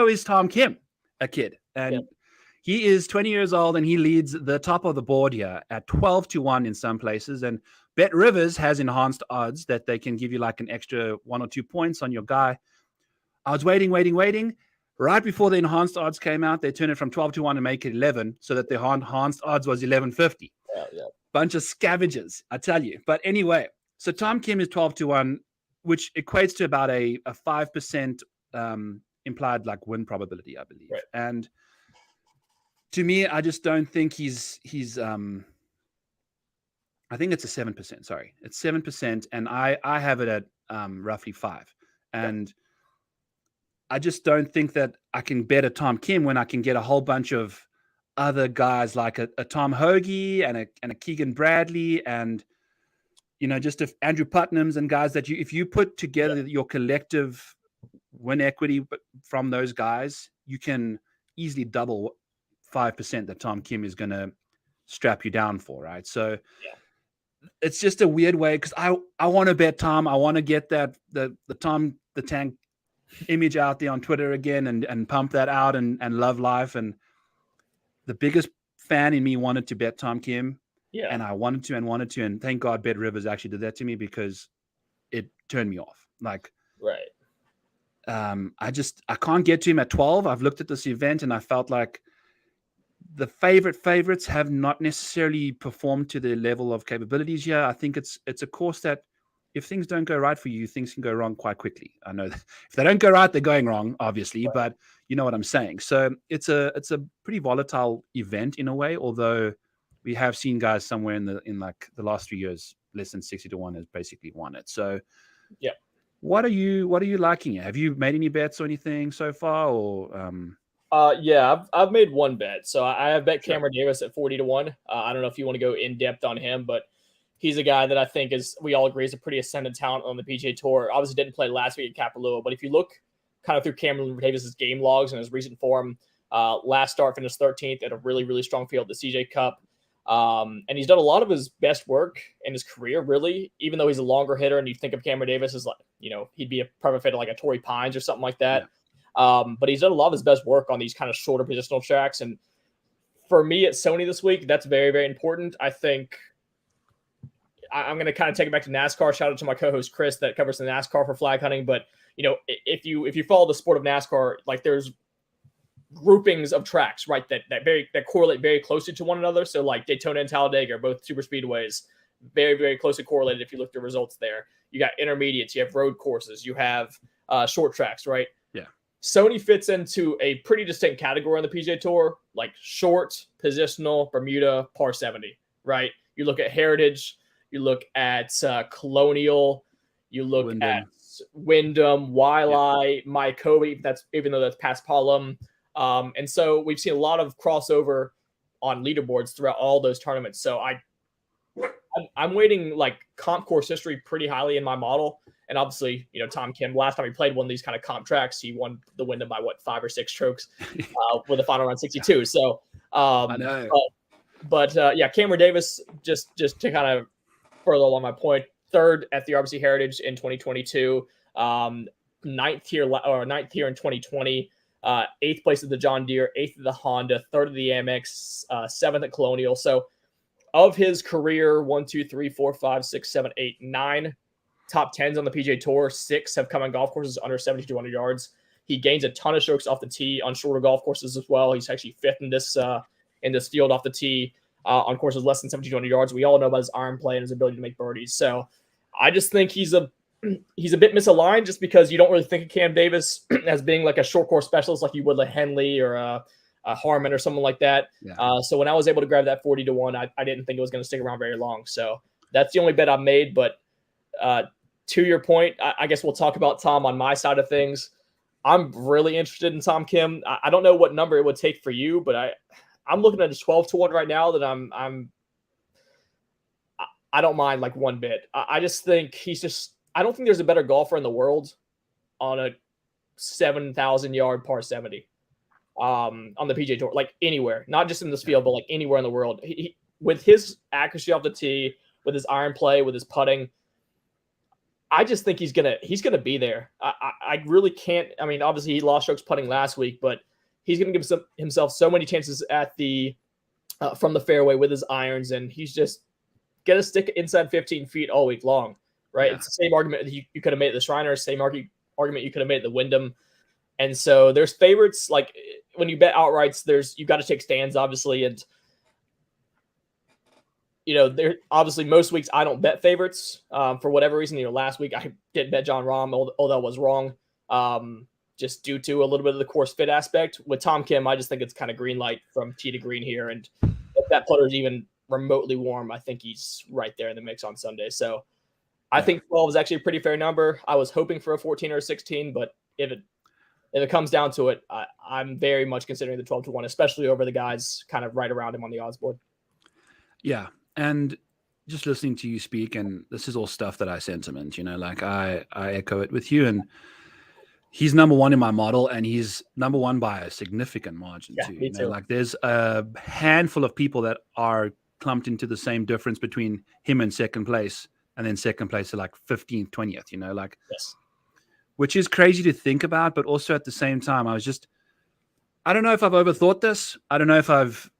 is Tom Kim, a kid, and he is 20 years old, and he leads the top of the board here at 12-1 in some places. And Bet Rivers has enhanced odds that they can give you like an extra 1 or 2 points on your guy. I was waiting. Right before the enhanced odds came out, they turned it from 12-1 and make it 11, so that the enhanced odds was 11.50. Yeah. Bunch of scavengers, I tell you. But anyway, so Tom Kim is 12-1, which equates to about a 5% implied like win probability, I believe. Right. And to me, I just don't think he's I think it's a 7%. Sorry, it's 7%, and I have it at roughly 5. And I just don't think that I can bet a Tom Kim when I can get a whole bunch of other guys like a Tom Hoagie and a Keegan Bradley and just if Andrew Putnam's and guys that if you put together your collective win equity from those guys, you can easily double 5% that Tom Kim is going to strap you down for, right? So it's just a weird way, because I want to bet Tom. I want to get that the Tom the Tank image out there on Twitter again and pump that out and love life. And the biggest fan in me wanted to bet Tom Kim. Yeah. And I wanted to. And thank God Bet Rivers actually did that to me, because it turned me off. Like, right. I can't get to him at 12. I've looked at this event and I felt like the favorites have not necessarily performed to their level of capabilities here. I think it's a course that, if things don't go right for you, things can go wrong quite quickly. I know that if they don't go right, they're going wrong, obviously, right. But you know what I'm saying. So it's a pretty volatile event in a way, although we have seen guys somewhere in like the last 3 years, less than 60-1 has basically won it. So yeah. What are you liking? Have you made any bets or anything so far, or yeah, I've made one bet. So I have bet Cameron Davis at 40-1. I don't know if you want to go in depth on him, but he's a guy that I think we all agree is a pretty ascendant talent on the PGA Tour. Obviously didn't play last week at Kapalua, but if you look kind of through Cameron Davis's game logs and his recent form, last start finished 13th at a really, really strong field at the CJ Cup. And he's done a lot of his best work in his career, really, even though he's a longer hitter. And you think of Cameron Davis as like, he'd be a perfect fit like a Torrey Pines or something like that. Yeah. But he's done a lot of his best work on these kind of shorter positional tracks. And for me at Sony this week, that's very, very important. I think I'm going to kind of take it back to NASCAR. Shout out to my co-host Chris that covers the NASCAR for flag hunting. But if you follow the sport of NASCAR, like there's groupings of tracks, right, that correlate very closely to one another. So like Daytona and Talladega are both super speedways, very, very closely correlated if you look at the results there. You got intermediates, you have road courses, you have short tracks, right? Yeah. Sony fits into a pretty distinct category on the PGA Tour, like short, positional, Bermuda, par 70, right? You look at Heritage, you look at Colonial, you look at Wyndham, Wiley, Mayakoba, even though that's past Palm. And so we've seen a lot of crossover on leaderboards throughout all those tournaments. So I'm weighting like comp course history pretty highly in my model. And obviously, Tom Kim, last time he played one of these kind of comp tracks, he won the Wyndham by 5 or 6 strokes with a final round 62. So, I know. But yeah, Cameron Davis, just to kind of further along my point, third at the RBC Heritage in 2022, ninth here in 2020. 8th place at the John Deere, 8th at the Honda, 3rd at the Amex, 7th at Colonial. So of his career, 1, 2, 3, 4, 5, 6, 7, 8, 9 top 10s on the PGA Tour, 6 have come on golf courses under 7,200 yards. He gains a ton of strokes off the tee on shorter golf courses as well. He's actually 5th in this field off the tee on courses less than 7,200 yards. We all know about his iron play and his ability to make birdies. So I just think he's a bit misaligned, just because you don't really think of Cam Davis as being like a short course specialist like you would like Henley or a Harmon or someone like that. Yeah. So when I was able to grab that 40-1, I didn't think it was going to stick around very long. So that's the only bet I've made. But to your point, I guess we'll talk about Tom on my side of things. I'm really interested in Tom Kim. I don't know what number it would take for you, but I'm looking at a 12-1 right now that I don't mind like one bit. I just think I don't think there's a better golfer in the world on a 7,000 yard par 70 on the PGA Tour, like anywhere, not just in this field, but like anywhere in the world. He, with his accuracy off the tee, with his iron play, with his putting, I just think he's gonna be there. I really can't. I mean, obviously he lost strokes putting last week, but he's gonna give himself so many chances at the from the fairway with his irons, and he's just gonna stick inside 15 feet all week long. Right. Yeah. It's the same argument that you could have made at the Shriners, same argument you could have made at the Wyndham. And so there's favorites. Like when you bet outrights, you got to take stands, obviously. And, there obviously most weeks I don't bet favorites for whatever reason. Last week I didn't bet John Rahm, although that was wrong, just due to a little bit of the course fit aspect. With Tom Kim, I just think it's kind of green light from tee to green here. And if that putter is even remotely warm, I think he's right there in the mix on Sunday. So I think 12 is actually a pretty fair number. I was hoping for a 14 or a 16, but if it comes down to it, I'm very much considering the 12-1, especially over the guys kind of right around him on the odds board. Yeah, and just listening to you speak, and this is all stuff that I sentiment, like I echo it with you. And he's number one in my model, and he's number one by a significant margin too. Me too. Like there's a handful of people that are clumped into the same difference between him and second place. And then second place to like 15th, 20th, like yes. which is crazy to think about. But also at the same time, I don't know if I've overthought this. I don't know if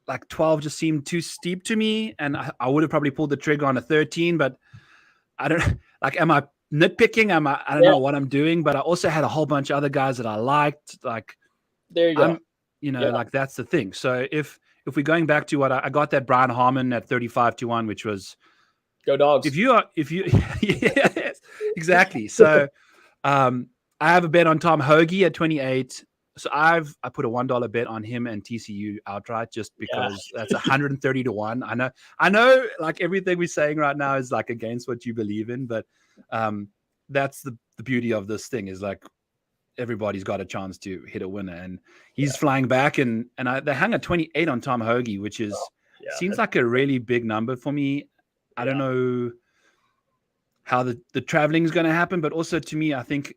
like 12 just seemed too steep to me. And I would have probably pulled the trigger on a 13, but I don't like, am I nitpicking? I don't know what I'm doing, but I also had a whole bunch of other guys that I liked. Like, there you go. Like that's the thing. So if we're going back to what I got, that Brian Harmon at 35-1, which was go Dogs. If you yes, exactly. So I have a bet on Tom Hoagie at 28. So I put a $1 bet on him and TCU outright just because that's 130-1. I know like everything we're saying right now is like against what you believe in, but that's the beauty of this thing is like everybody's got a chance to hit a winner, and he's flying back and they hung at 28 on Tom Hoagie, which is seems like a really big number for me. I don't know how the traveling is going to happen, but also to me, I think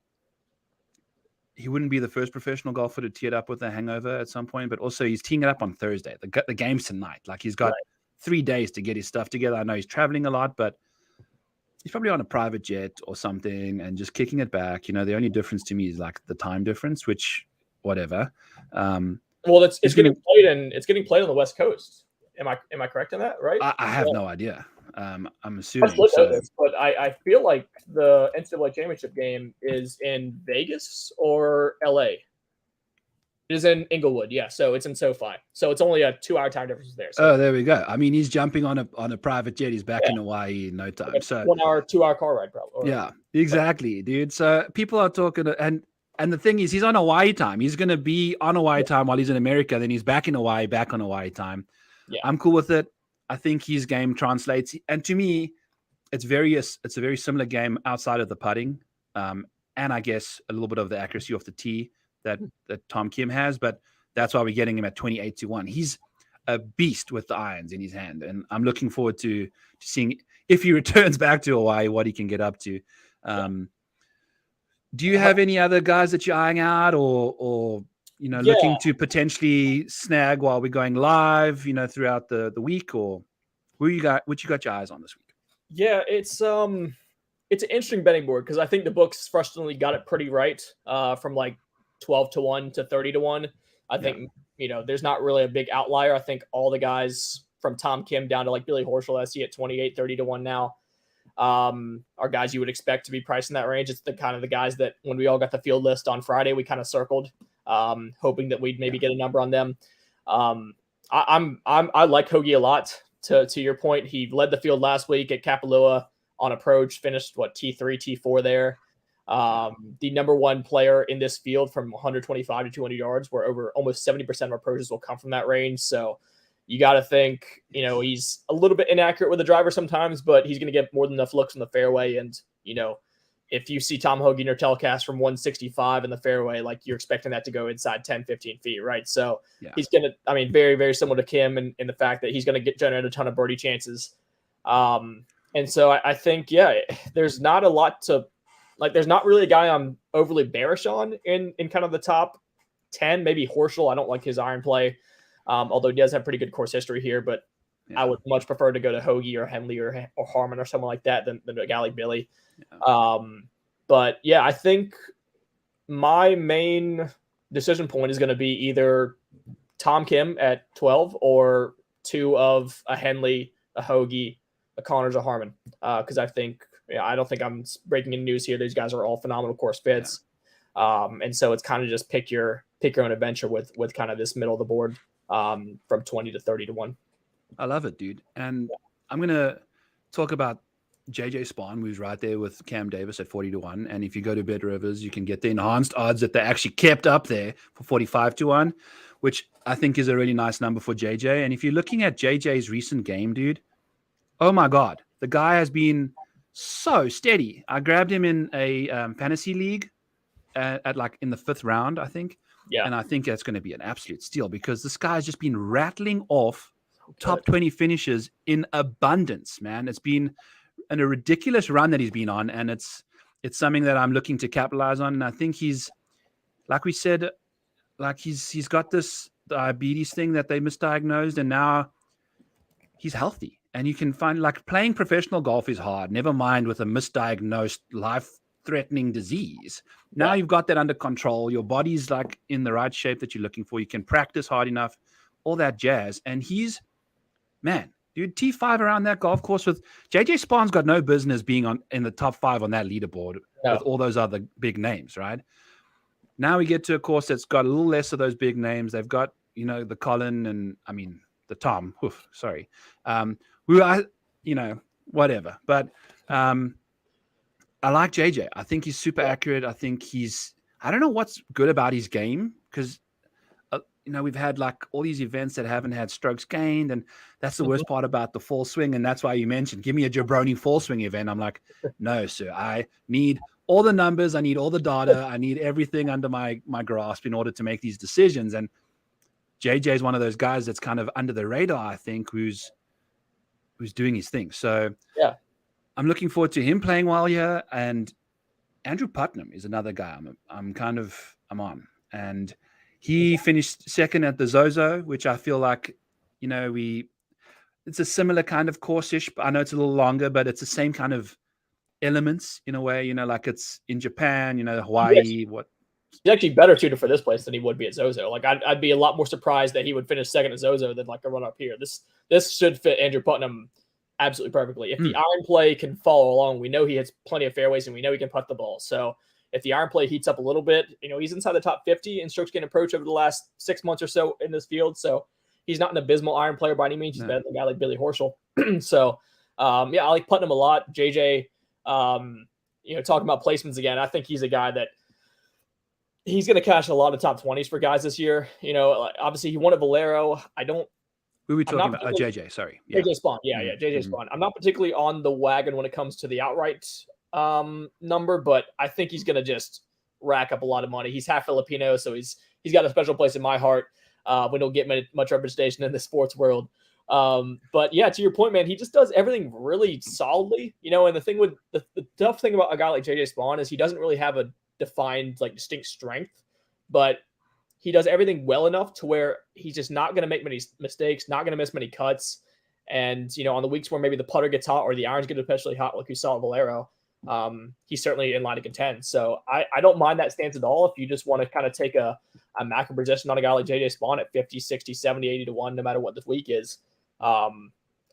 he wouldn't be the first professional golfer to tee it up with a hangover at some point, but also he's teeing it up on Thursday. The game's tonight. Like he's got 3 days to get his stuff together. I know he's traveling a lot, but he's probably on a private jet or something and just kicking it back. You know, the only difference to me is like the time difference, which whatever. Well, it's getting played on the West Coast. Am I correct in that? Right? I have no idea. I'm assuming. But I feel like the NCAA championship game is in Vegas or LA. It is in Inglewood, yeah. So it's in SoFi. So it's only a 2-hour time difference there. So. Oh, there we go. I mean, he's jumping on a private jet. He's back in Hawaii in no time. Like so 1 hour, 2-hour car ride, probably. Yeah, exactly, dude. So people are talking, and the thing is, he's on Hawaii time. He's going to be on Hawaii time while he's in America. Then he's back in Hawaii, back on Hawaii time. Yeah, I'm cool with it. I think his game translates, and to me, it's a very similar game outside of the putting, and I guess a little bit of the accuracy off the tee that Tom Kim has. But that's why we're getting him at 28-1. He's a beast with the irons in his hand, and I'm looking forward to seeing if he returns back to Hawaii what he can get up to. Do you have any other guys that you're eyeing out, or looking to potentially snag while we're going live, throughout the week, or what you got your eyes on this week? Yeah, it's an interesting betting board because I think the books frustratingly got it pretty right, from like 12-1 to 30-1. I think there's not really a big outlier. I think all the guys from Tom Kim down to like Billy Horschel, I see at 28, 30-1 now, are guys you would expect to be priced in that range. It's the kind of the guys that when we all got the field list on Friday, we kind of circled, hoping that we'd maybe get a number on them. I like Hoagie a lot. To your point, he led the field last week at Kapalua on approach, finished T3, T4 there. The number one player in this field from 125 to 200 yards, where over almost 70% of approaches will come from that range. So you got to think, he's a little bit inaccurate with the driver sometimes, but he's going to get more than enough looks in the fairway. And, if you see Tom Hoagie in your telecast from 165 in the fairway, like you're expecting that to go inside 10, 15 feet, right? So he's going to, very, very similar to Kim in the fact that he's going to generate a ton of birdie chances. And so I think, there's not a lot to, like, there's not really a guy I'm overly bearish on in kind of the top 10, maybe Horschel. I don't like his iron play, although he does have pretty good course history here, but I would much prefer to go to Hoagie or Henley or Harmon or someone like that than a guy like Billy. But I think my main decision point is going to be either Tom Kim at 12 or two of a Henley, a Hoagie, a Connors, a Harmon. Because I think, I don't think I'm breaking any news here. These guys are all phenomenal course fits. And so it's kind of just pick your own adventure with kind of this middle of the board, from 20 to 30-1. I love it, dude. And I'm going to talk about JJ Spawn, who's right there with Cam Davis at 40-1. And if you go to Bet Rivers, you can get the enhanced odds that they actually kept up there for 45-1, which I think is a really nice number for JJ. And if you're looking at JJ's recent game, dude, oh my God, the guy has been so steady. I grabbed him in a fantasy league at like in the 5th round, I think. Yeah. And I think that's going to be an absolute steal because this guy's just been rattling off top 20 finishes in abundance, man. It's been a ridiculous run that he's been on, and it's something that I'm looking to capitalize on. And I think he's, like we said, like he's got this diabetes thing that they misdiagnosed, and now he's healthy. And you can find, like, playing professional golf is hard. Never mind with a misdiagnosed life threatening disease. Now you've got that under control. Your body's like in the right shape that you're looking for. You can practice hard enough, all that jazz. And he's, man, dude, T5 around that golf course with JJ Spahn's got no business being in the top 5 on that leaderboard with all those other big names, right? Now we get to a course that's got a little less of those big names. They've got, the Colin and the Tom, who I, whatever. But I like JJ. I think he's super accurate. I think I don't know what's good about his game because, we've had like all these events that haven't had strokes gained. And that's the worst part about the fall swing. And that's why you mentioned, give me a jabroni fall swing event. I'm like, no, sir, I need all the numbers. I need all the data. I need everything under my grasp in order to make these decisions. And JJ is one of those guys that's kind of under the radar, I think, who's doing his thing. So yeah, I'm looking forward to him playing well here. And Andrew Putnam is another guy I'm on. And he finished second at the Zozo, which I feel like, it's a similar kind of course-ish. I know it's a little longer, but it's the same kind of elements in a way, like it's in Japan, Hawaii, He's actually better tutor for this place than he would be at Zozo. Like I'd be a lot more surprised that he would finish second at Zozo than like a run up here. This should fit Andrew Putnam absolutely perfectly. If the iron play can follow along, we know he hits plenty of fairways and we know he can putt the ball. So if the iron play heats up a little bit, he's inside the top 50 in strokes gained approach over the last 6 months or so in this field. So he's not an abysmal iron player by any means. He's better than a guy like Billy Horschel. So I like Putnam a lot. JJ, talking about placements again, I think he's a guy that he's going to cash a lot of top 20s for guys this year. Obviously he won at Valero. Who are we talking about? JJ, sorry. Yeah. JJ Spahn. Yeah, JJ Spahn. I'm not particularly on the wagon when it comes to the outright number, but I think he's going to just rack up a lot of money. He's half Filipino, so he's got a special place in my heart. We don't get much representation in the sports world. But yeah, to your point, man, he just does everything really solidly, and the thing with the tough thing about a guy like JJ Spahn is he doesn't really have a defined, like, distinct strength, but he does everything well enough to where he's just not going to make many mistakes, not going to miss many cuts. And, on the weeks where maybe the putter gets hot or the irons get especially hot, like we saw at Valero, he's certainly in line to contend. So I don't mind that stance at all. If you just want to kind of take a macro position on a guy like JJ Spahn at 50, 60, 70, 80 to 1, no matter what this week is,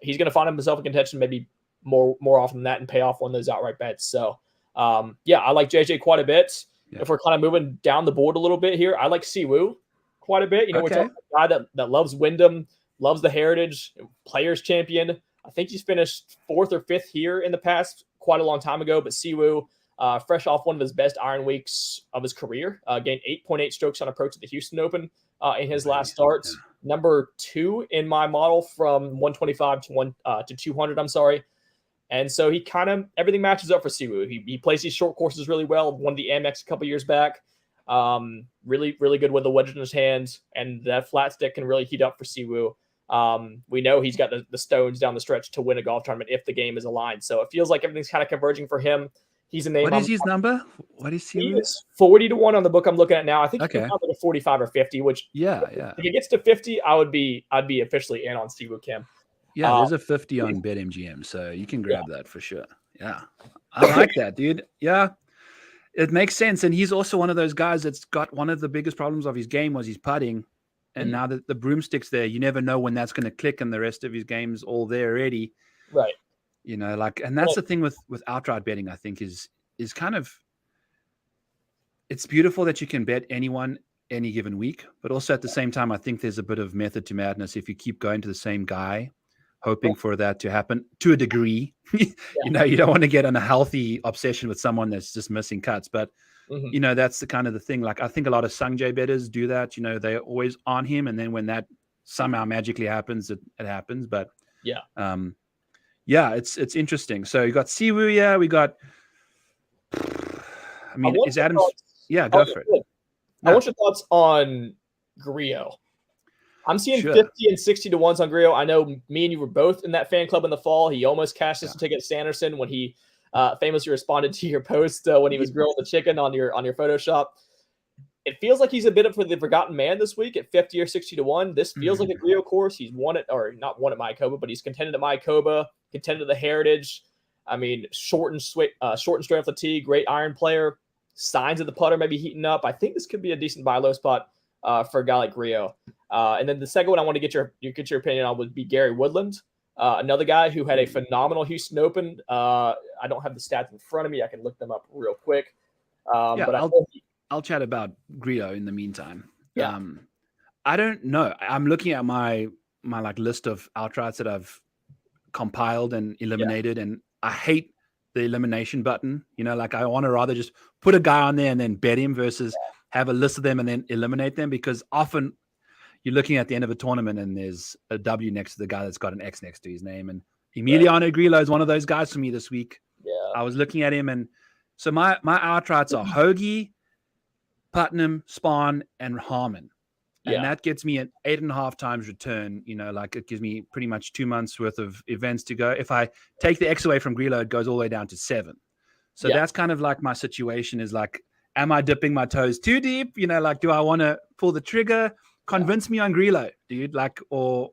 he's going to find himself in contention maybe more often than that and pay off one of those outright bets. So, I like JJ quite a bit. Yeah. If we're kind of moving down the board a little bit here, I like Siwoo quite a bit. We're talking about a guy that loves Wyndham, loves the heritage, Players Champion. I think he's finished 4th or 5th here in the past, quite a long time ago. But Siwoo, fresh off one of his best iron weeks of his career, gained 8.8 strokes on approach at the Houston Open in his last start. Yeah. Number 2 in my model from 125 to 200. I'm sorry. And so he kind of, everything matches up for Siwoo. He plays these short courses really well. Won the Amex a couple years back. Really, really good with the wedge in his hands. And that flat stick can really heat up for Siwoo. We know he's got the stones down the stretch to win a golf tournament if the game is aligned. So it feels like everything's kind of converging for him. He's a name. What is his number? What is Siwoo? He's 40 to 1 on the book I'm looking at now. I think he's like a 45 or 50, which if he gets to 50, I'd be officially in on Siwoo Kim. Yeah, there's a 50 on BetMGM, so you can grab that for sure. Yeah, I like that, dude. Yeah, it makes sense. And he's also one of those guys that's got one of the biggest problems of his game was his putting. And now that the broomstick's there, you never know when that's going to click and the rest of his game's all there already. Right. And that's the thing with outright betting, I think, is kind of, it's beautiful that you can bet anyone any given week, but also at the same time, I think there's a bit of method to madness if you keep going to the same guy, hoping for that to happen to a degree. You don't want to get on a healthy obsession with someone that's just missing cuts, but that's the kind of the thing. Like, I think a lot of Sungjae bettors do that. They're always on him. And then when that somehow magically happens, it happens. But it's interesting. So you got Siwoo. Yeah. We got, is Adams. Go for it. I want your thoughts on Grillo. I'm seeing 50 and 60 to 1s on Grillo. I know me and you were both in that fan club in the fall. He almost cashed us a ticket at Sanderson when he famously responded to your post when he was grilling the chicken on your Photoshop. It feels like he's a bit of the forgotten man this week at 50 or 60 to 1. This feels like a Grillo course. He's won it, or not won at Mayakoba, but he's contended at Mayakoba, contended at the Heritage. I mean, short and straight off the tee, great iron player. Signs of the putter maybe heating up. I think this could be a decent buy low spot for a guy like Grillo. And then the second one I want to get your opinion on would be Gary Woodland, another guy who had a phenomenal Houston Open. I don't have the stats in front of me. I can look them up real quick. But I'll chat about Grillo in the meantime. Yeah. I don't know. I'm looking at my like list of outrights that I've compiled and eliminated, and I hate the elimination button. Like I want to rather just put a guy on there and then bet him versus have a list of them and then eliminate them, because often you're looking at the end of a tournament and there's a W next to the guy that's got an X next to his name. And Emiliano Grillo is one of those guys for me this week. Yeah. I was looking at him, and so my outrights are Hoagie, Putnam, Spahn, and Harmon. And that gets me an 8.5 times return. Like it gives me pretty much 2 months worth of events to go. If I take the X away from Grillo, it goes all the way down to 7. So that's kind of like my situation is like, am I dipping my toes too deep? Like, do I want to pull the trigger? Convince me on Grillo, dude. Like, or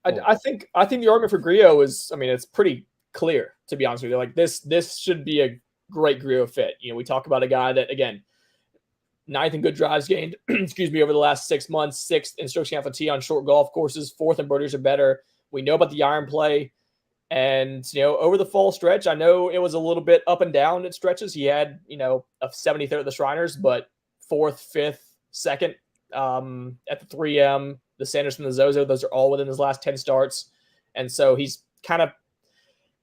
I think the argument for Grillo is, I mean, it's pretty clear, to be honest with you. Like this should be a great Grillo fit. We talk about a guy that, again, 9th in good drives gained, over the last 6 months, 6th in strokes gained off the tee on short golf courses, 4th in birdies or better. We know about the iron play. And, over the fall stretch, I know it was a little bit up and down at stretches. He had, a 73rd at the Shriners, but 4th, 5th, 2nd at the 3M, the Sanderson, the Zozo, those are all within his last 10 starts. And so he's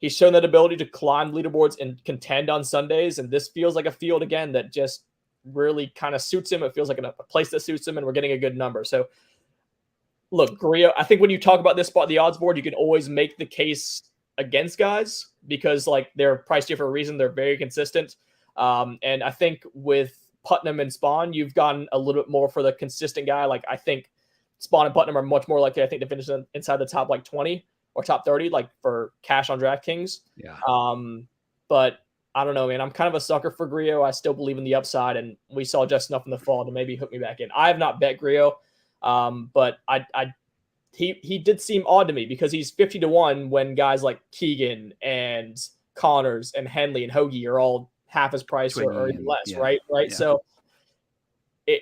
shown that ability to climb leaderboards and contend on Sundays. And this feels like a field, again, that just really kind of suits him. It feels like a place that suits him, and we're getting a good number. So look, Grillo, I think when you talk about this spot, the odds board, you can always make the case against guys because like they're priced here for a reason. They're very consistent. And I think with Putnam and Spahn, you've gotten a little bit more for the consistent guy. Like I think Spahn and Putnam are much more likely, I think, to finish inside the top like 20 or top 30, like for cash on DraftKings. Yeah. But I don't know, man. I'm kind of a sucker for Grillo. I still believe in the upside, and we saw just enough in the fall to maybe hook me back in. I have not bet Grillo, but he did seem odd to me because he's 50-1 when guys like Keegan and Connors and Henley and Hoagie are all half his price or even less, right? Yeah. So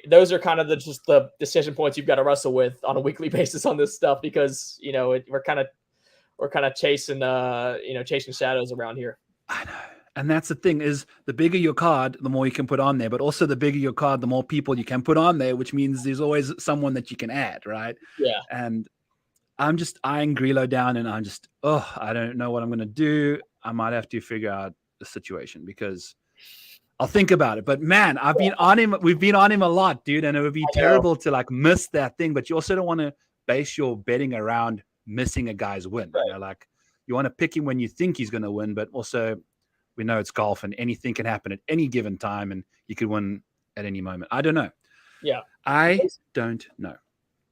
those are kind of just the decision points you've got to wrestle with on a weekly basis on this stuff because we're kind of chasing chasing shadows around here. I know. And that's the thing is the bigger your card, the more you can put on there, but also the bigger your card, the more people you can put on there, which means there's always someone that you can add. Right. Yeah. And I'm just eyeing Grillo down and I'm just, I don't know what I'm going to do. I might have to figure out the situation because I'll think about it. But man, I've been on him. We've been on him a lot, dude. And it would be terrible to like miss that thing, but you also don't want to base your betting around missing a guy's win. Right. Like you want to pick him when you think he's going to win, but also we know it's golf and anything can happen at any given time and you could win at any moment. I don't know. Yeah. I don't know.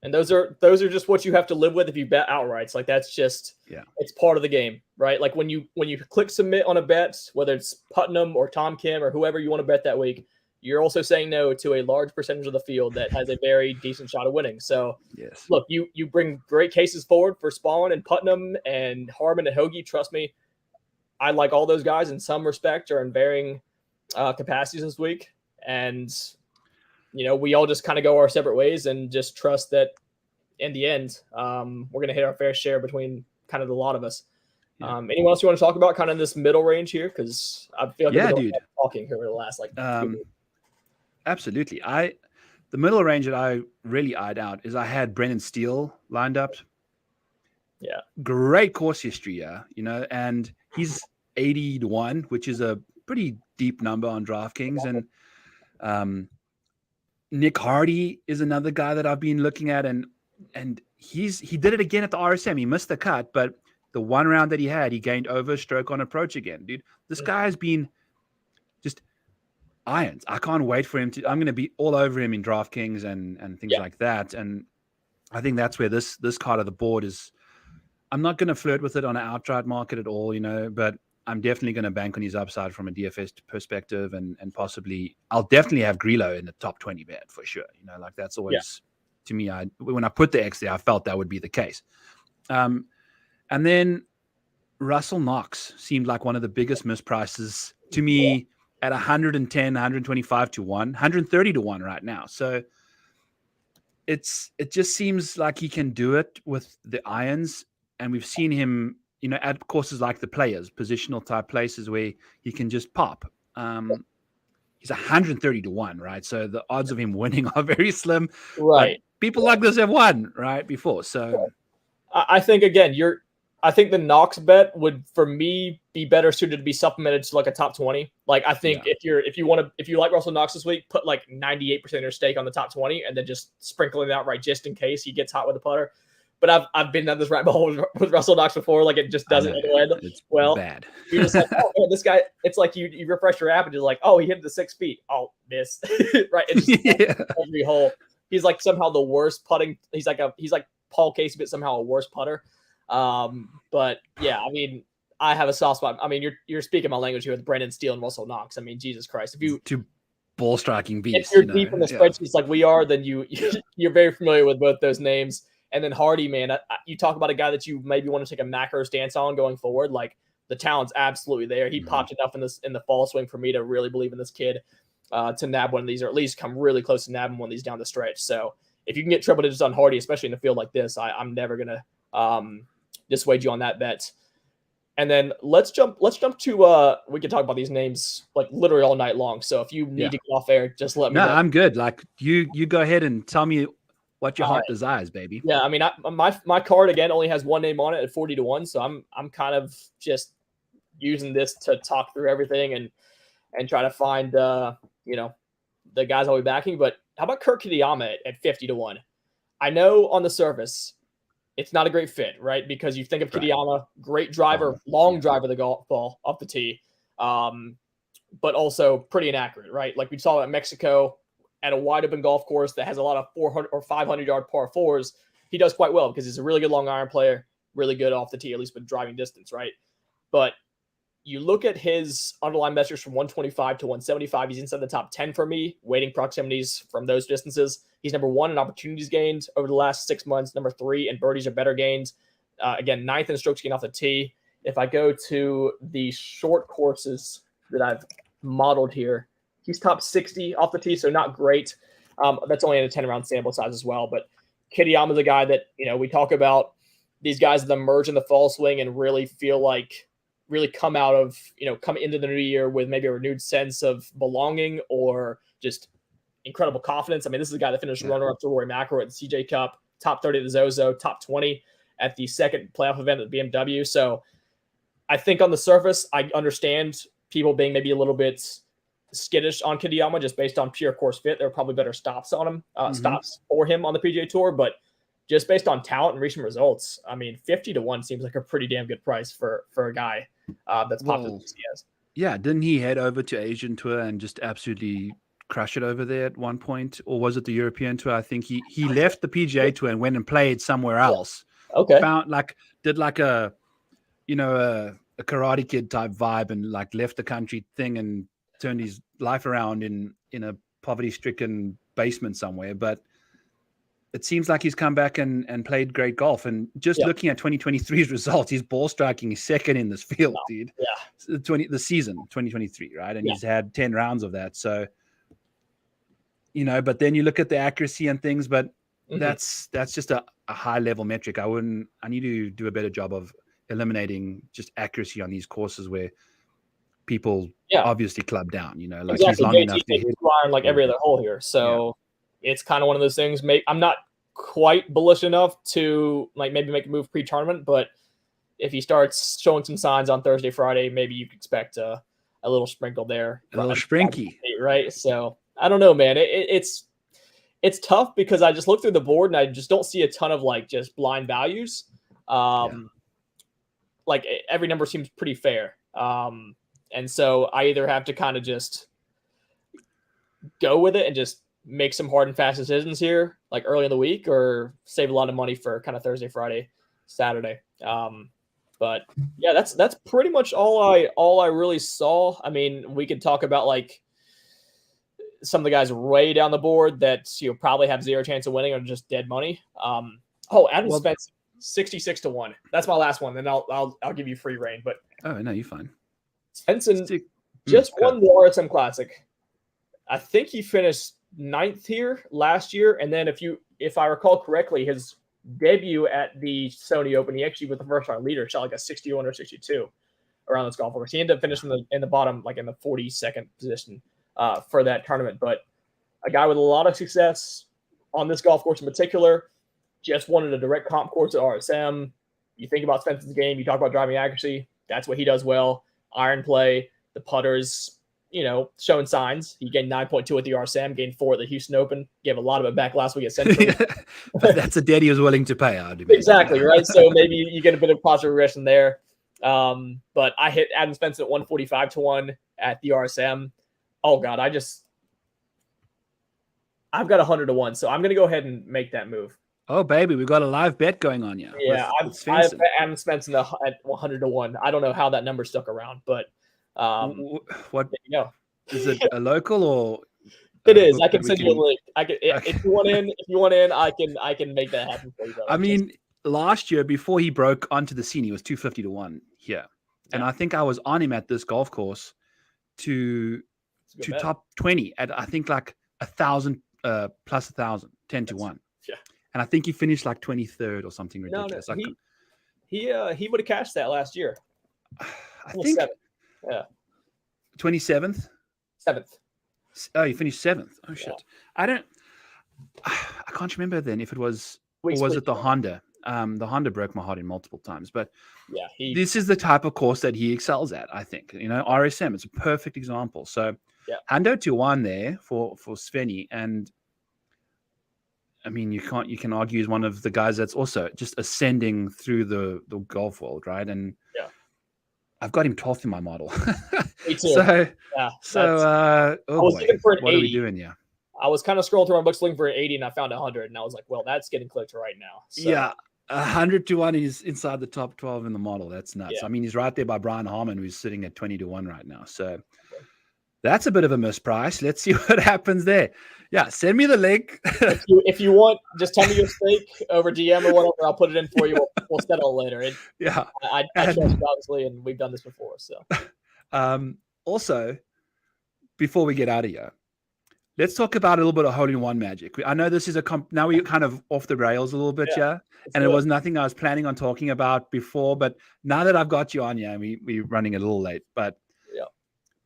And those are just what you have to live with if you bet outright. Like that's just, it's part of the game, right? Like when you click submit on a bet, whether it's Putnam or Tom Kim or whoever you want to bet that week, you're also saying no to a large percentage of the field that has a very decent shot of winning. So yes, look, you bring great cases forward for Spahn and Putnam and Harmon and Hoagie. Trust me, I like all those guys in some respect or in varying capacities this week. And, we all just kind of go our separate ways and just trust that in the end, we're going to hit our fair share between kind of the lot of us. Yeah. Anyone else you want to talk about kind of in this middle range here? Because I feel like dude, talking here over the last absolutely. The middle range that I really eyed out is I had Brennan Steele lined up. Yeah. Great course history, and he's 80-1, which is a pretty deep number on DraftKings. And Nick Hardy is another guy that I've been looking at, and he did it again at the RSM. He missed the cut, but the one round that he had, he gained over stroke on approach again, dude. This guy has been just irons. I can't wait for him I'm going to be all over him in DraftKings and things like that. And I think that's where this card of the board is. I'm not going to flirt with it on an outright market at all, but I'm definitely going to bank on his upside from a DFS perspective, and possibly I'll definitely have Grillo in the top 20 bet for sure. Like that's always to me. When I put the X there, I felt that would be the case. And then Russell Knox seemed like one of the biggest misprices to me at 110, 125 to 1, 130 to 1 right now. So it just seems like he can do it with the irons. And we've seen him, at courses like the Players, positional type places where he can just pop. He's 130 to 1, right? So the odds of him winning are very slim. Right. But people like this have won, right, before. So I think, again, I think the Knox bet would, for me, be better suited to be supplemented to like a top 20. Like, I think if you like Russell Knox this week, put like 98% of your stake on the top 20 and then just sprinkle it out right just in case he gets hot with a putter. But I've been down this rabbit hole with Russell Knox before. Like, it just doesn't end well. Bad. You're just like, oh man, this guy. It's like you refresh your app and you're like, oh, he hit the 6 feet. Oh, miss. Right. It's just every hole. He's like somehow the worst putting. He's like Paul Casey, but somehow a worse putter. But yeah, I mean, I have a soft spot. I mean, you're speaking my language here with Brendan Steele and Russell Knox. I mean, Jesus Christ, if you two ball striking beasts, if you're deep in the spreadsheets like we are, then you're very familiar with both those names. And then Hardy, man, you talk about a guy that you maybe want to take a macro stance on going forward. Like, the talent's absolutely there. He popped enough in the fall swing for me to really believe in this kid to nab one of these, or at least come really close to nabbing one of these down the stretch. So if you can get triple digits on Hardy, especially in a field like this, I'm never gonna dissuade you on that bet. And then let's jump to we can talk about these names like literally all night long. So if you need to get off air, just let me know. I'm good. Like, you go ahead and tell me what your heart desires, baby. Yeah, I mean, my card again only has one name on it at 40 to 1, so I'm kind of just using this to talk through everything and try to find the guys I'll be backing. But how about Kurt Kitayama at 50 to 1? I know on the surface it's not a great fit, right? Because you think of Kitayama, great driver, long driver of the golf ball off the tee, but also pretty inaccurate, right? Like we saw at Mexico at a wide open golf course that has a lot of 400 or 500 yard par fours. He does quite well because he's a really good long iron player, really good off the tee, at least with driving distance, right? But you look at his underlying metrics from 125 to 175. He's inside the top 10 for me, weighting proximities from those distances. He's number 1 in opportunities gained over the last 6 months, number 3 in birdies or better gains. Again, 9th in strokes gained off the tee. If I go to the short courses that I've modeled here, he's top 60 off the tee, so not great. That's only in a 10-round sample size as well. But Kitayama's a guy that, we talk about these guys that emerge in the fall swing and really feel like come out of, come into the new year with maybe a renewed sense of belonging or just incredible confidence. I mean, this is a guy that finished runner-up to Rory McIlroy at the CJ Cup, top 30 at the Zozo, top 20 at the second playoff event at the BMW. So I think on the surface, I understand people being maybe a little bit skittish on Kitayama just based on pure course fit. There are probably better stops on him, stops for him on the PGA Tour, but just based on talent and recent results, I mean, 50 to 1 seems like a pretty damn good price for a guy that's popular as he is. Yeah, didn't he head over to Asian Tour and just absolutely crush it over there at one point? Or was it the European Tour? I think he left the PGA Tour and went and played somewhere else. Okay. Did a Karate Kid type vibe and like left the country thing and turned his life around in a poverty-stricken basement somewhere. But it seems like he's come back and played great golf. And just looking at 2023's results, his ball striking is second in this field, dude. Yeah. The season, 2023, right? And he's had 10 rounds of that. So, but then you look at the accuracy and things, but that's just a high level metric. I need to do a better job of eliminating just accuracy on these courses where people obviously club down, like he's long enough to hit like every other hole here. So it's kind of one of those things. I'm not quite bullish enough to like maybe make a move pre-tournament, but if he starts showing some signs on Thursday, Friday, maybe you could expect a little sprinkle there. A little sprinky. Right? So I don't know, man. It's tough because I just look through the board and I just don't see a ton of like just blind values. Like every number seems pretty fair. And so I either have to kind of just go with it and just make some hard and fast decisions here, like early in the week, or save a lot of money for kind of Thursday, Friday, Saturday. But yeah, that's pretty much all I really saw. I mean, we could talk about like some of the guys way down the board that probably have zero chance of winning or just dead money. Adam Spence. 66-1. That's my last one. Then I'll give you free reign. But no, you're fine. Svensson just won the RSM Classic. I think he finished 9th here last year. And then if I recall correctly, his debut at the Sony Open, he actually was the first round leader, shot like a 61 or 62 around this golf course. He ended up finishing in the bottom, like in the 42nd position for that tournament. But a guy with a lot of success on this golf course in particular, just wanted a direct comp course at RSM. You think about Spencer's game, you talk about driving accuracy. That's what he does well. Iron play, the putters, showing signs. He gained 9.2 at the RSM, gained 4 at the Houston Open. Gave a lot of it back last week at Century. But that's a debt he was willing to pay out. Exactly, right? So maybe you get a bit of positive regression there. But I hit Adam Spencer at 145-1 at the RSM. Oh, God, I've got 100-1, so I'm going to go ahead and make that move. Oh, baby, we've got a live bet going on here. Yeah, I've bet Adam Spencer at 100-1. I don't know how that number stuck around, but what? Is it a local or? It is. I can send you a link. If you want in, I can make that happen for you. Though. I mean, last year before he broke onto the scene, he was 250-1 here, and I think I was on him at this golf course to top 20 at I think like 1,000 plus 1,000, 10-1. Yeah. And I think he finished like 23rd or something ridiculous. No, he would have cashed that last year. I think 27th. 7th. Oh, you finished 7th. Oh shit. Yeah. I can't remember then if it was or was it the Honda. The Honda broke my heart in multiple times, but this is the type of course that he excels at. I think RSM. It's a perfect example. So, 100-1 there for Svenny, and I mean you can argue he's one of the guys that's also just ascending through the golf world, right? And I've got him 12th in my model. Me too. I was looking for an 80. What are we doing here? I was kind of scrolling through my books looking for an 80, and I found 100, and I was like, well, that's getting clicked right now. So. Yeah, 100-1, he's inside the top 12 in the model. That's nuts. Yeah. I mean, he's right there by Brian Harmon, who's sitting at 20-1 right now. So that's a bit of a misprice. Let's see what happens there. Yeah, send me the link. if you want, just tell me your stake over DM or whatever. I'll put it in for you. We'll settle later. I trust you, obviously, and we've done this before. So, also, before we get out of here, let's talk about a little bit of hole-in-one magic. I know this is now we're kind of off the rails a little bit, and it was nothing I was planning on talking about before, but now that I've got you on here, we're running a little late, but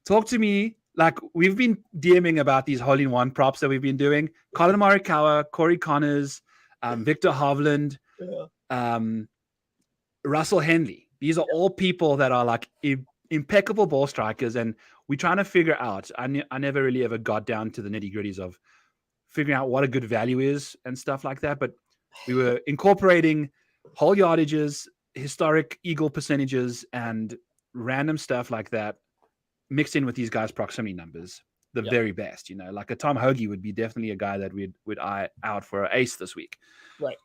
talk to me. Like, we've been DMing about these hole-in-one props that we've been doing. Colin Morikawa, Corey Connors, Victor Hovland, Russell Henley. These are all people that are like impeccable ball strikers, and we're trying to figure out. I never really ever got down to the nitty-gritties of figuring out what a good value is and stuff like that, but we were incorporating hole yardages, historic eagle percentages, and random stuff like that mixed in with these guys' proximity numbers, the very best, like a Tom Hoagie would be definitely a guy that would eye out for an ace this week. Right.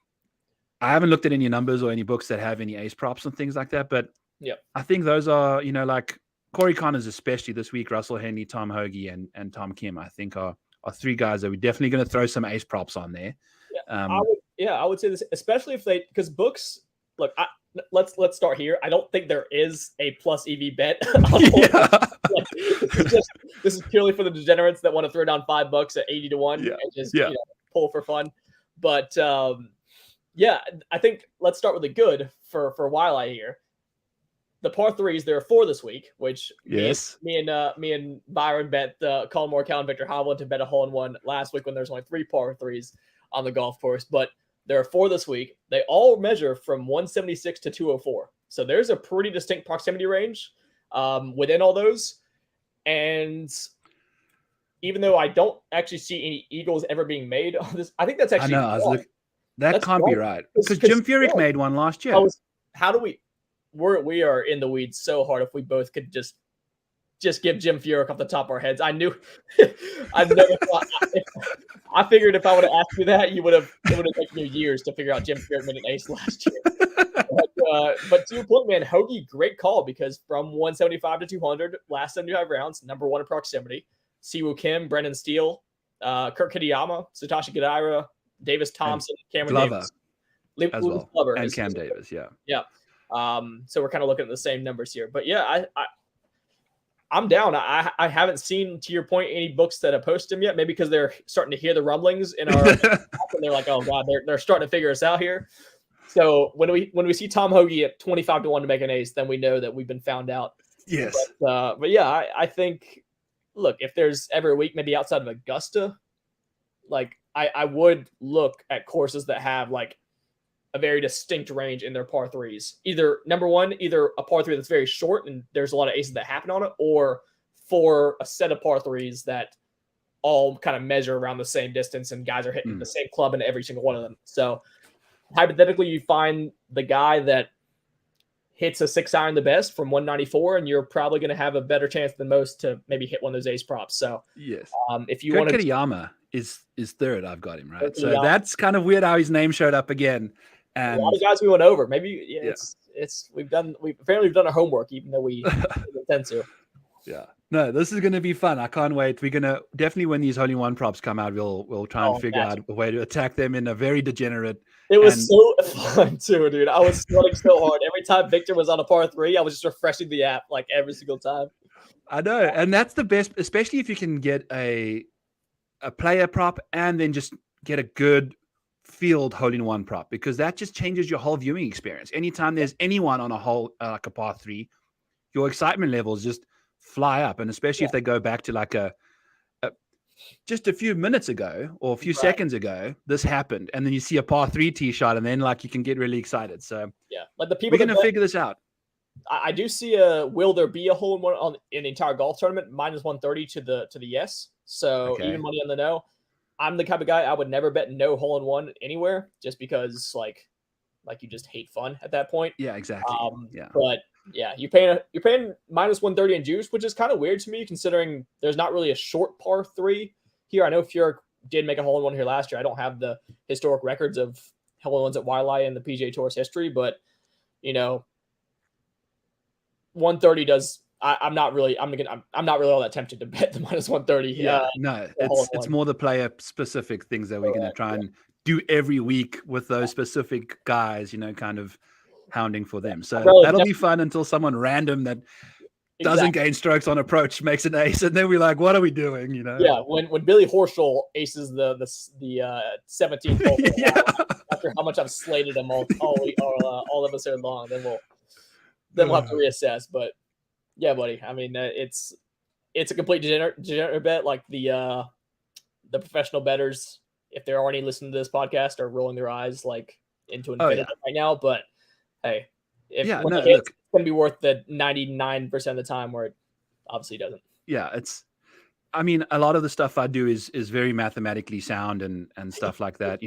I haven't looked at any numbers or any books that have any ace props and things like that, but I think those are, like Corey Connors, especially this week, Russell Henley, Tom Hoagie, and Tom Kim, I think are 3 guys that we're definitely going to throw some ace props on there. I would say this, especially if because books, look, let's start here. I don't think there is a plus EV bet. This is purely for the degenerates that want to throw down $5 at 80-1 and just pull for fun. But I think let's start with the good for Wildlight here. The par threes, there are 4 this week, which me and Byron bet Colin Morikawa and Victor Hovland to bet a hole-in-one last week when there's only 3 par threes on the golf course. But there are 4 this week. They all measure from 176 to 204. So there's a pretty distinct proximity range within all those. And even though I don't actually see any eagles ever being made on this, I think that's actually that can't be right. Because Jim Furyk made one last year. We are in the weeds so hard. If we both could just give Jim Furyk off the top of our heads. I knew I've never thought I figured if I would have asked you that, it would have taken you years to figure out Jim Furyk made an ace last year. But to your point, man, Hoagie, great call, because from 175 to 200, last 75 rounds, number 1 in proximity. Siwoo Kim, Brendan Steele, Kurt Kitayama, Satoshi Kodaira, Davis Thompson, Cameron Glover. Davis. as well, and Cam Davis. Yeah. Yeah. So we're kind of looking at the same numbers here, but yeah, I'm down. I haven't seen, to your point, any books that have posted him yet. Maybe because they're starting to hear the rumblings in our and they're like, oh god, they're starting to figure us out here. So when we see Tom Hoagie at 25-1 to make an ace, then we know that we've been found out. Yes. But yeah, I think, look, if there's ever a week maybe outside of Augusta, like I would look at courses that have like a very distinct range in their par threes. Either number one, either a par three that's very short and there's a lot of aces that happen on it, or for a set of par threes that all kind of measure around the same distance and guys are hitting the same club in every single one of them. So hypothetically, you find the guy that hits a 6-iron the best from 194, and you're probably going to have a better chance than most to maybe hit one of those ace props. So yes, if you want to, Kiriyama is third. I've got him right. So that's kind of weird how his name showed up again. And a lot of guys we went over. Maybe we've done our homework, even though we intend to. Yeah. No, this is going to be fun. I can't wait. We're going to definitely, when these hole in one props come out, we'll try and figure out a way to attack them in a very degenerate. It was so fun too, dude. I was sweating so hard. Every time Victor was on a par three, I was just refreshing the app like every single time. I know. And that's the best, especially if you can get a player prop and then just get a good field hole in one prop, because that just changes your whole viewing experience. Anytime there's anyone on a hole like a par three, your excitement levels just fly up. And especially if they go back to like just a few minutes ago or a few seconds ago, this happened, and then you see a par three tee shot, and then like you can get really excited. So yeah, like the people we're going to figure this out. I do see will there be a hole in one in the entire golf tournament? -130 to the yes. So even money on the no. I'm the type of guy I would never bet no hole in one anywhere, just because like you just hate fun at that point. Yeah, exactly. But yeah, you're paying -130 in juice, which is kind of weird to me considering there's not really a short par three here. I know Furyk did make a hole in one here last year. I don't have the historic records of hole in ones at Waialae in the PGA Tour's history, but 130 does. I'm not really all that tempted to bet the -130. Yeah, no, it's more the player specific things that we're going to try and do every week with those specific guys, kind of hounding for them. So that'll be fun until someone random that doesn't gain strokes on approach makes an ace, and then we're like, what are we doing? Yeah, when Billy Horschel aces the 17th hole after how much I've slated him all episode long, then we'll have to reassess. But yeah, buddy. I mean, it's a complete degenerate bet. Like the professional bettors, if they're already listening to this podcast, are rolling their eyes like into infinity right now. But hey, it's going to be worth the 99% of the time, where it obviously doesn't. Yeah, I mean, a lot of the stuff I do is very mathematically sound and stuff like that,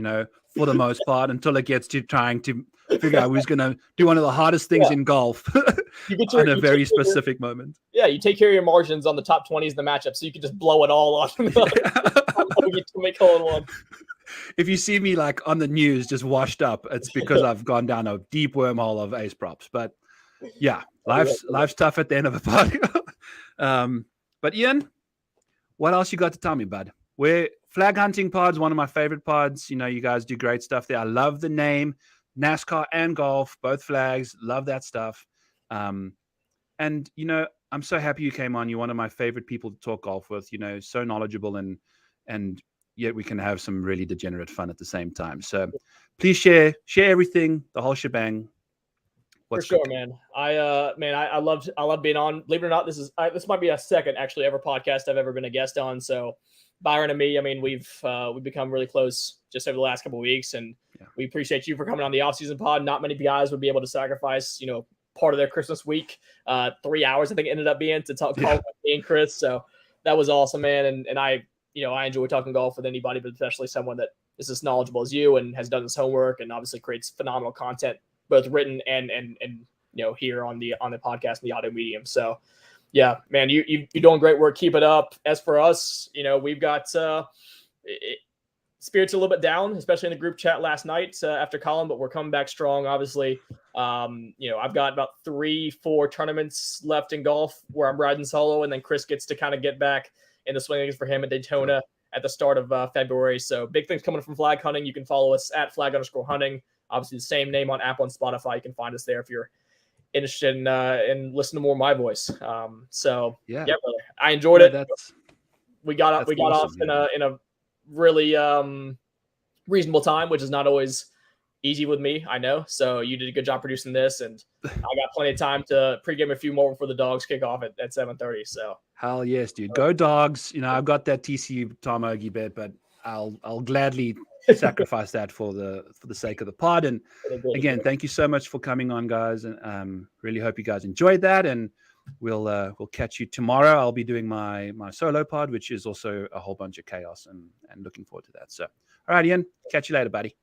for the most part, until it gets to trying to figure out who's going to do one of the hardest things in golf in a very specific moment. Yeah, you take care of your margins on the top 20s in the matchup, so you can just blow it all on to make hole in one. If you see me like on the news just washed up, it's because I've gone down a deep wormhole of ace props. But yeah, life's tough at the end of a party. But Ian, what else you got to tell me, bud? Flag hunting pod's one of my favorite pods. You guys do great stuff there. I love the name. NASCAR and golf, both flags. Love that stuff. And I'm so happy you came on. You're one of my favorite people to talk golf with. So knowledgeable and yet we can have some really degenerate fun at the same time. So please share everything, the whole shebang. For sure, man. I love being on. Believe it or not, this might be a second actually ever podcast I've ever been a guest on. So Byron and me, I mean, we've become really close just over the last couple of weeks, and we appreciate you for coming on the off-season pod. Not many guys would be able to sacrifice, part of their Christmas week, 3 hours I think it ended up being, to talk golf with me and Chris. So that was awesome, man. And I enjoy talking golf with anybody, but especially someone that is as knowledgeable as you and has done his homework and obviously creates phenomenal content, both written and here on the podcast and the audio medium. So yeah, man, you're doing great work. Keep it up. As for us, we've got spirits a little bit down, especially in the group chat last night after Colin, but we're coming back strong. Obviously, I've got about 3-4 tournaments left in golf where I'm riding solo, and then Chris gets to kind of get back in the swing for him at Daytona at the start of February. So big things coming from flag hunting. You can follow us at @flag_hunting Obviously, the same name on Apple and Spotify. You can find us there if you're interested in listening to more of my voice. So yeah, brother, I enjoyed it. We got off in a really reasonable time, which is not always easy with me, I know. So you did a good job producing this, and I got plenty of time to pregame a few more before the Dogs kick off at 7:30. So hell yes, dude, go Dogs! I've got that TCU Tom Ogie bet, but I'll gladly sacrifice that for the sake of the pod. And again, thank you so much for coming on, guys, and really hope you guys enjoyed that. And we'll catch you tomorrow. I'll be doing my solo pod, which is also a whole bunch of chaos, and looking forward to that. So, all right, Ian, catch you later, buddy.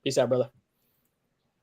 Peace out, brother.